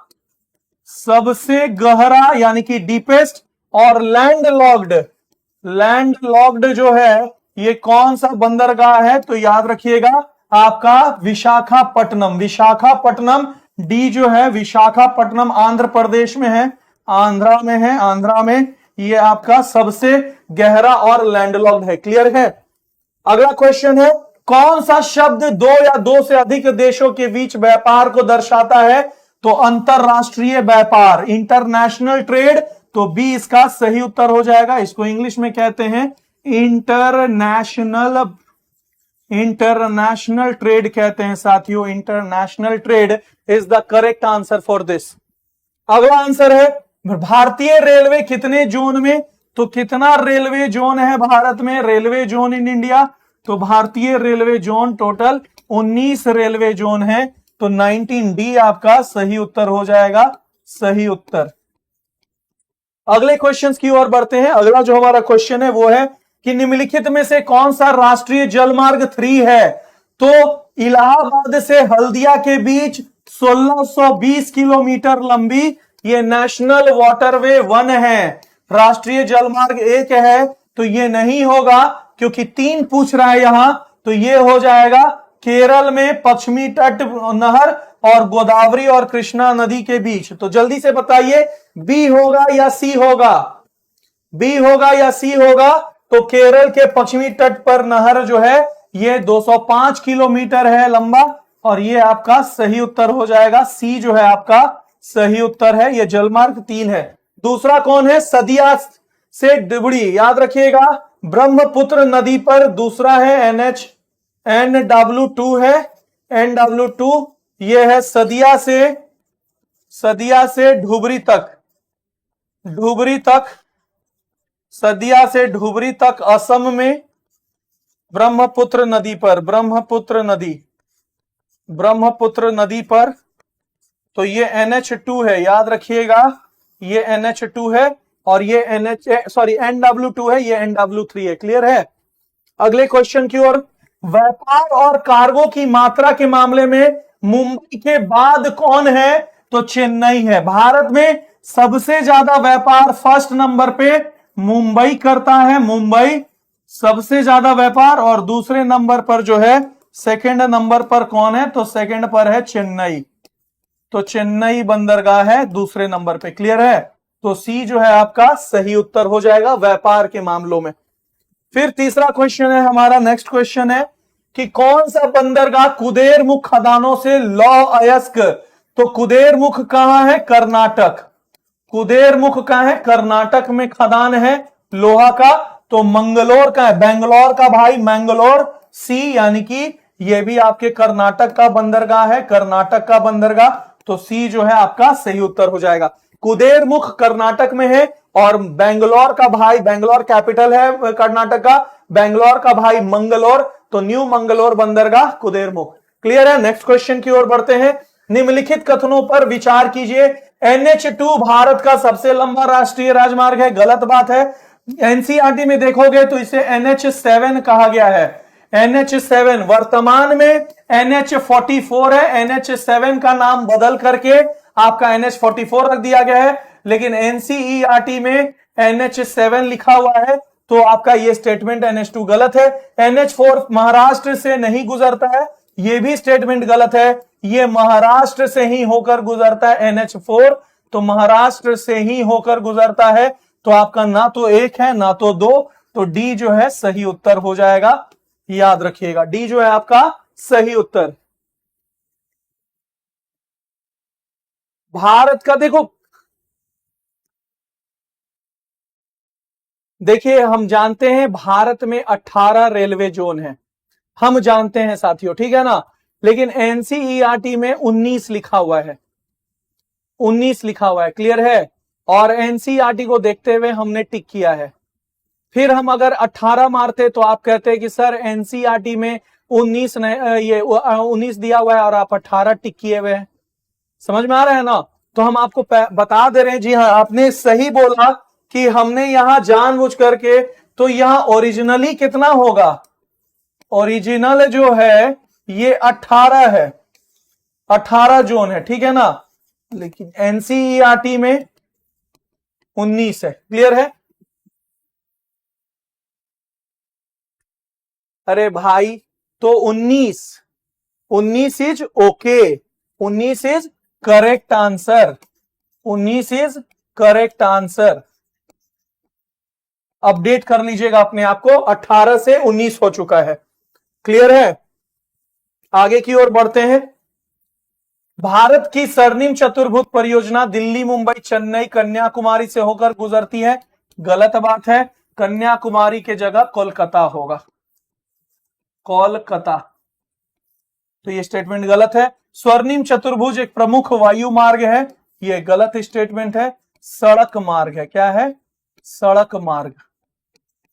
यानी कि डीपेस्ट और लैंडलॉक्ड, लैंडलॉक्ड जो है ये कौन सा बंदरगाह है? तो याद रखिएगा आपका विशाखापट्टनम, विशाखापट्टनम, डी जो है विशाखापट्टनम आंध्र प्रदेश में है, आंध्रा में है, आंध्रा में ये आपका सबसे गहरा और लैंडलॉक्ड है। क्लियर है? अगला क्वेश्चन है, कौन सा शब्द दो या दो से अधिक देशों के बीच व्यापार को दर्शाता है? तो अंतरराष्ट्रीय व्यापार, इंटरनेशनल ट्रेड, तो बी इसका सही उत्तर हो जाएगा। इसको इंग्लिश में कहते हैं इंटरनेशनल, इंटरनेशनल ट्रेड कहते हैं साथियों, international trade is the correct answer for this. अगला आंसर है, भारतीय रेलवे कितने जोन में? तो कितना रेलवे जोन है भारत में? रेलवे जोन इन इंडिया, तो भारतीय railway zone total 19 railway zone है, तो 19 डी आपका सही उत्तर हो जाएगा, सही उत्तर। अगले क्वेश्चंस की ओर बढ़ते हैं। अगला जो हमारा क्वेश्चन है वो है कि निम्नलिखित में से कौन सा राष्ट्रीय जलमार्ग 3 है? तो इलाहाबाद से हल्दिया के बीच 1620 किलोमीटर लंबी ये नेशनल वाटरवे 1 है। राष्ट्रीय जलमार्ग 1 है तो ये नहीं होगा, क्योंकि 3 पूछ रहा है यहां, तो ये हो जाएगा केरल में पश्चिमी तट नहर और गोदावरी और कृष्णा नदी के बीच। तो जल्दी से बताइए, बी होगा या सी होगा? बी होगा या सी होगा? तो केरल के पश्चिमी तट पर नहर जो है ये 205 किलोमीटर है लंबा, और ये आपका सही उत्तर हो जाएगा। सी जो है आपका सही उत्तर है, ये जलमार्ग 3 है। दूसरा कौन है? सदिया से डिबड़ी, याद रखिएगा ब्रह्मपुत्र नदी पर। दूसरा है NW2 है, NW2 ये है सदिया से धुबरी तक, धुबरी तक, सदिया से धुबरी तक असम में ब्रह्मपुत्र नदी पर, ब्रह्मपुत्र नदी पर। तो ये NH2 है, याद रखिएगा ये NH2 है और ये NW2 है, ये NW3 है। क्लियर है? अगले क्वेश्चन की ओर, व्यापार और कार्गो की मात्रा के मामले में मुंबई के बाद कौन है? तो चेन्नई है। भारत में सबसे ज्यादा व्यापार फर्स्ट नंबर पे मुंबई करता है, मुंबई सबसे ज्यादा व्यापार, और दूसरे नंबर पर जो है सेकंड नंबर पर कौन है? तो सेकंड पर है चेन्नई, तो चेन्नई बंदरगाह है दूसरे नंबर पे। क्लियर है? तो सी जो है आपका सही उत्तर हो जाएगा व्यापार के मामलों में। फिर तीसरा क्वेश्चन है हमारा, नेक्स्ट क्वेश्चन है कि कौन सा बंदरगाह कुदेरमुख खदानों से लौह अयस्क, तो कुदेरमुख कहां है? कर्नाटक। कुदेरमुख कहां है? कर्नाटक में खदान है लोहा का। तो मंगलोर का है, बेंगलोर का भाई, मंगलोर सी, यानी कि यह भी आपके कर्नाटक का बंदरगाह है, कर्नाटक का बंदरगाह। तो सी जो है आपका सही उत्तर हो जाएगा। कुदेरमुख कर्नाटक में है और बेंगलोर का भाई, बेंगलोर कैपिटल है कर्नाटक का, बेंगलोर का भाई मंगलोर, तो न्यू मंगलोर बंदरगाह कुदेरमुख। क्लियर है? नेक्स्ट क्वेश्चन की ओर बढ़ते हैं। निम्नलिखित कथनों पर विचार कीजिए। NH2 भारत का सबसे लंबा राष्ट्रीय राजमार्ग है, गलत बात है। एनसीईआरटी में देखोगे तो इसे NH7 कहा गया है। NH7 वर्तमान में NH44 है, NH7 का नाम बदल करके आपका NH44 रख दिया गया है, लेकिन एनसीईआरटी में NH7 लिखा हुआ है, तो आपका यह स्टेटमेंट NH2 गलत है। NH4 महाराष्ट्र से नहीं गुजरता है, यह भी स्टेटमेंट गलत है। यह महाराष्ट्र से ही होकर गुजरता है NH4, तो महाराष्ट्र से ही होकर गुजरता है। तो आपका ना तो एक है ना तो दो, तो डी जो है सही उत्तर हो जाएगा। याद रखिएगा, डी जो है आपका सही उत्तर। भारत का देखिए हम जानते हैं भारत में 18 रेलवे जोन है, हम जानते हैं साथियों, ठीक है ना। लेकिन एनसीईआरटी में 19 लिखा हुआ है, 19 लिखा हुआ है, क्लियर है। और एनसीईआरटी को देखते हुए हमने टिक किया है। फिर हम अगर 18 मारते तो आप कहते हैं कि सर एनसीईआरटी में 19 ये 19 दिया हुआ है और आप 18 टिक किए हुए हैं। समझ में आ रहा है ना? तो हम आपको बता दे रहे हैं, जी हाँ आपने सही बोला कि हमने यहां जानबूझ करके, तो यहां ओरिजिनली कितना होगा? ओरिजिनल जो है ये 18 है, 18 जोन है, ठीक है ना। लेकिन एनसीईआरटी में 19 है, क्लियर है? अरे भाई तो 19 is okay, 19 is correct answer, 19 is correct answer. Update कर लीजिएगा अपने आप को, 18 से 19 हो चुका है, क्लियर है। आगे की ओर बढ़ते हैं। भारत की स्वर्णिम चतुर्भुज परियोजना दिल्ली, मुंबई, चेन्नई, कन्याकुमारी से होकर गुजरती है, गलत बात है। कन्याकुमारी के जगह कोलकाता होगा, कोलकाता, तो ये स्टेटमेंट गलत है। स्वर्णिम चतुर्भुज एक प्रमुख वायु मार्ग है, ये गलत स्टेटमेंट है। सड़क मार्ग है, क्या है? सड़क मार्ग।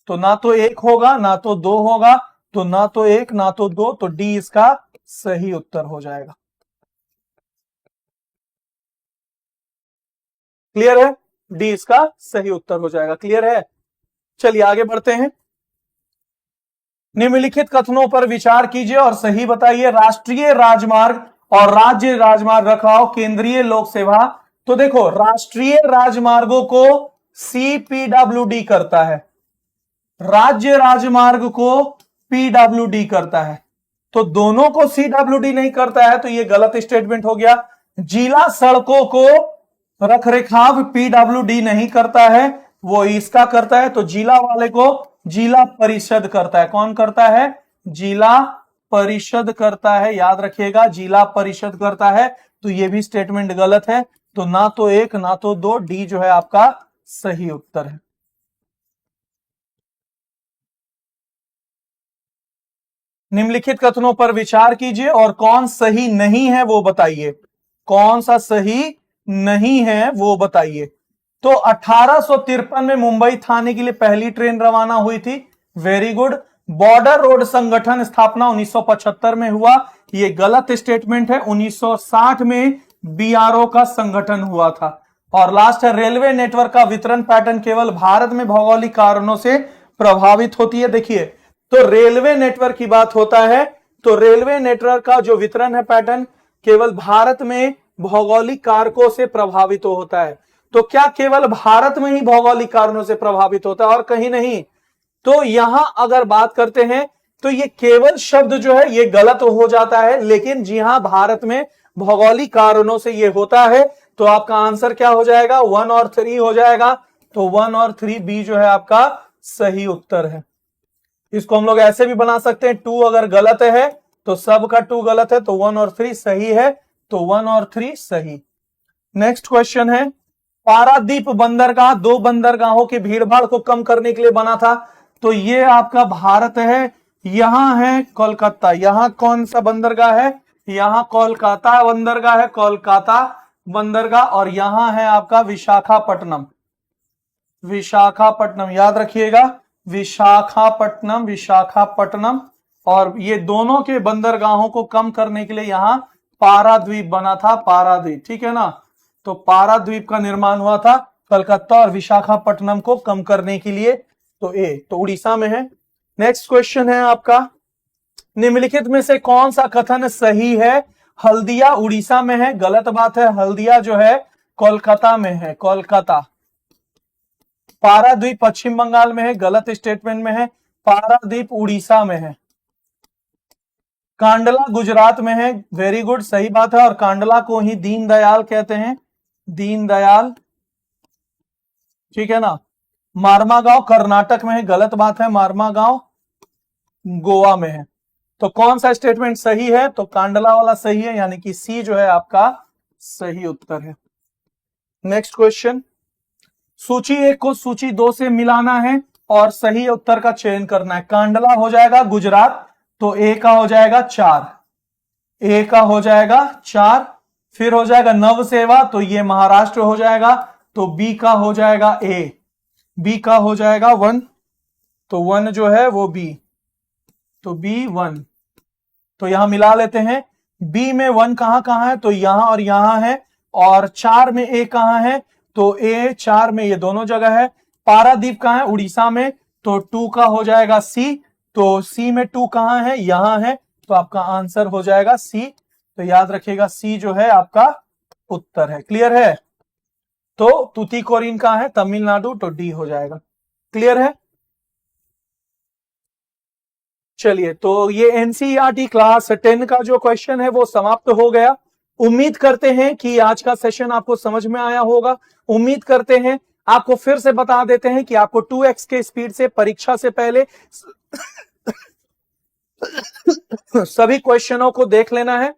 तो ना तो एक होगा ना तो दो होगा, तो ना तो एक ना तो दो, तो डी इसका सही उत्तर हो जाएगा। क्लियर है? डी इसका सही उत्तर हो जाएगा, क्लियर है। चलिए आगे बढ़ते हैं। निम्नलिखित कथनों पर विचार कीजिए और सही बताइए। राष्ट्रीय राजमार्ग और राज्य राजमार्ग रखरखाव केंद्रीय लोक सेवा, तो देखो राष्ट्रीय राजमार्गों को CPWD करता है, राज्य राजमार्ग को PWD करता है, तो दोनों को CWD नहीं करता है, तो यह गलत स्टेटमेंट हो गया। जिला सड़कों को रखरखाव PWD नहीं करता है, वो इसका करता है, तो जिला वाले को जिला परिषद करता है। कौन करता है? जिला परिषद करता है, याद रखिएगा, जिला परिषद करता है। तो ये भी स्टेटमेंट गलत है, तो ना तो एक ना तो दो, डी जो है आपका सही उत्तर है। निम्नलिखित कथनों पर विचार कीजिए और कौन सही नहीं है वो बताइए, कौन सा सही नहीं है वो बताइए। तो 1853 में मुंबई थाने के लिए पहली ट्रेन रवाना हुई थी, वेरी गुड। बॉर्डर रोड संगठन स्थापना 1975 में हुआ, यह गलत स्टेटमेंट है, 1960 में BRO का संगठन हुआ था। और लास्ट है, रेलवे नेटवर्क का वितरण पैटर्न केवल भारत में भौगोलिक कारणों से प्रभावित होती है। देखिए, तो रेलवे नेटवर्क की बात होता है, तो रेलवे नेटवर्क का जो वितरण है पैटर्न केवल भारत में भौगोलिक कारकों से प्रभावित होता है। तो क्या केवल भारत में ही भौगोलिक कारणों से प्रभावित होता है और कहीं नहीं? तो यहां अगर बात करते हैं तो ये केवल शब्द जो है ये गलत हो जाता है, लेकिन जी हां भारत में भौगोलिक कारणों से ये होता है, तो आपका आंसर क्या हो जाएगा, 1 और 3 हो जाएगा। तो 1 और 3 बी जो है आपका सही उत्तर है। इसको हम लोग ऐसे भी बना सकते हैं, 2 अगर गलत है तो सबका 2 गलत है, तो 1 और 3 सही है, तो 1 और 3 सही। नेक्स्ट क्वेश्चन है, पारादीप बंदरगाह 2 बंदरगाहों की भीड़भाड़ को कम करने के लिए बना था। तो ये आपका भारत है, यहां है कोलकाता। यहां कौन सा बंदरगाह है, यहां कोलकाता बंदरगाह है, कोलकाता बंदरगाह। और यहां है आपका विशाखापट्टनम। विशाखापट्टनम याद रखिएगा, विशाखापट्टनम, विशाखापट्टनम। और ये दोनों के बंदरगाहों को कम करने के लिए यहां पाराद्वीप बना था, पाराद्वीप, ठीक है ना। तो पाराद्वीप का निर्माण हुआ था कलकत्ता और विशाखापट्टनम को कम करने के लिए। तो ए, तो उड़ीसा में है। नेक्स्ट क्वेश्चन है आपका, निम्नलिखित में से कौन सा कथन सही है। हल्दिया उड़ीसा में है, गलत बात है। हल्दिया जो है कोलकाता में है, कोलकाता। पाराद्वीप पश्चिम बंगाल में है, गलत स्टेटमेंट में है। पाराद्वीप उड़ीसा में है। कांडला गुजरात में है, वेरी गुड, सही बात है। और कांडला को ही दीनदयाल कहते हैं, दीनदयाल, ठीक है ना। मार्मागांव कर्नाटक में है, गलत बात है। मार्मागांव गोवा में है। तो कौन सा स्टेटमेंट सही है, तो कांडला वाला सही है, यानी कि सी जो है आपका सही उत्तर है। नेक्स्ट क्वेश्चन, सूची 1 को सूची 2 से मिलाना है और सही उत्तर का चयन करना है। कांडला हो जाएगा गुजरात, तो ए का हो जाएगा 4, ए का हो जाएगा 4। फिर हो जाएगा नव सेवा, तो ये महाराष्ट्र हो जाएगा, तो बी का हो जाएगा ए, बी का हो जाएगा 1, तो 1 जो है वो बी, तो बी 1। तो यहां मिला लेते हैं, बी में 1 कहां कहां है, तो यहां और यहां है। और 4 में ए कहां है, तो ए 4 में ये दोनों जगह है। पारादीप कहां है, उड़ीसा में, तो 2 का हो जाएगा सी। तो सी में 2 कहां है, यहां है, तो आपका आंसर हो जाएगा सी। तो याद रखिएगा सी जो है आपका उत्तर है। क्लियर है। तो तूतीकोरिन कहां है, तमिलनाडु, तो डी हो जाएगा। क्लियर है। चलिए, तो ये एनसीईआरटी क्लास 10 का जो क्वेश्चन है वो समाप्त हो गया। उम्मीद करते हैं कि आज का सेशन आपको समझ में आया होगा। उम्मीद करते हैं, आपको फिर से बता देते हैं कि आपको 2x के स्पीड से परीक्षा से पहले सभी क्वेश्चनों को देख लेना है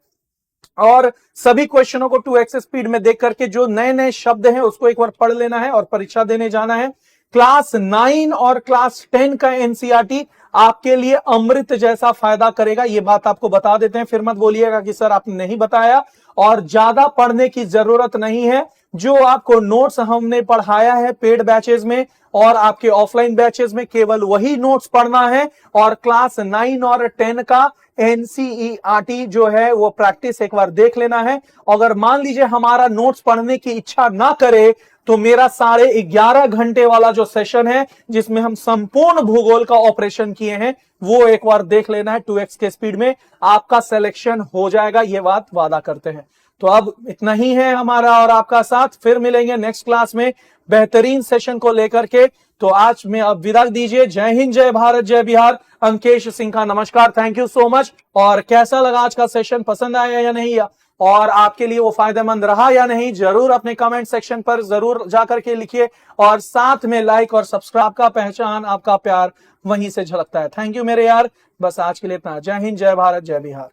और सभी क्वेश्चनों को 2x स्पीड में देख करके जो नए नए शब्द हैं उसको एक बार पढ़ लेना है और परीक्षा देने जाना है। क्लास 9 और क्लास 10 का एनसीईआरटी आपके लिए अमृत जैसा फायदा करेगा, ये बात आपको बता देते हैं। फिर मत बोलिएगा कि सर आपने नहीं बताया। और ज्यादा पढ़ने की जरूरत नहीं है। जो आपको नोट्स हमने पढ़ाया है पेड बैचेस में और आपके ऑफलाइन बैचेस में, केवल वही नोट्स पढ़ना है। और क्लास 9 और 10 का एनसीईआरटी जो है वो प्रैक्टिस एक बार देख लेना है। अगर मान लीजिए हमारा नोट्स पढ़ने की इच्छा ना करे तो मेरा 11.5 घंटे वाला जो सेशन है जिसमें हम संपूर्ण भूगोल का ऑपरेशन किए हैं वो एक बार देख लेना है। 2x के स्पीड में आपका सिलेक्शन हो जाएगा, ये बात वादा करते हैं। तो अब इतना ही है हमारा और आपका साथ। फिर मिलेंगे नेक्स्ट क्लास में बेहतरीन सेशन को लेकर के। तो आज में अब विदा दीजिए। जय हिंद, जय भारत, जय बिहार। अंकेश सिंह का नमस्कार। Thank you so much. और कैसा लगा आज का सेशन, पसंद आया या नहीं, और आपके लिए वो फायदेमंद रहा या नहीं, जरूर अपने कमेंट सेक्शन पर जरूर जाकर के लिखिए। और साथ में लाइक और सब्सक्राइब का पहचान, आपका प्यार वहीं से झलकता है। थैंक यू मेरे यार। बस आज के लिए इतना। जय हिंद, जय भारत, जय बिहार।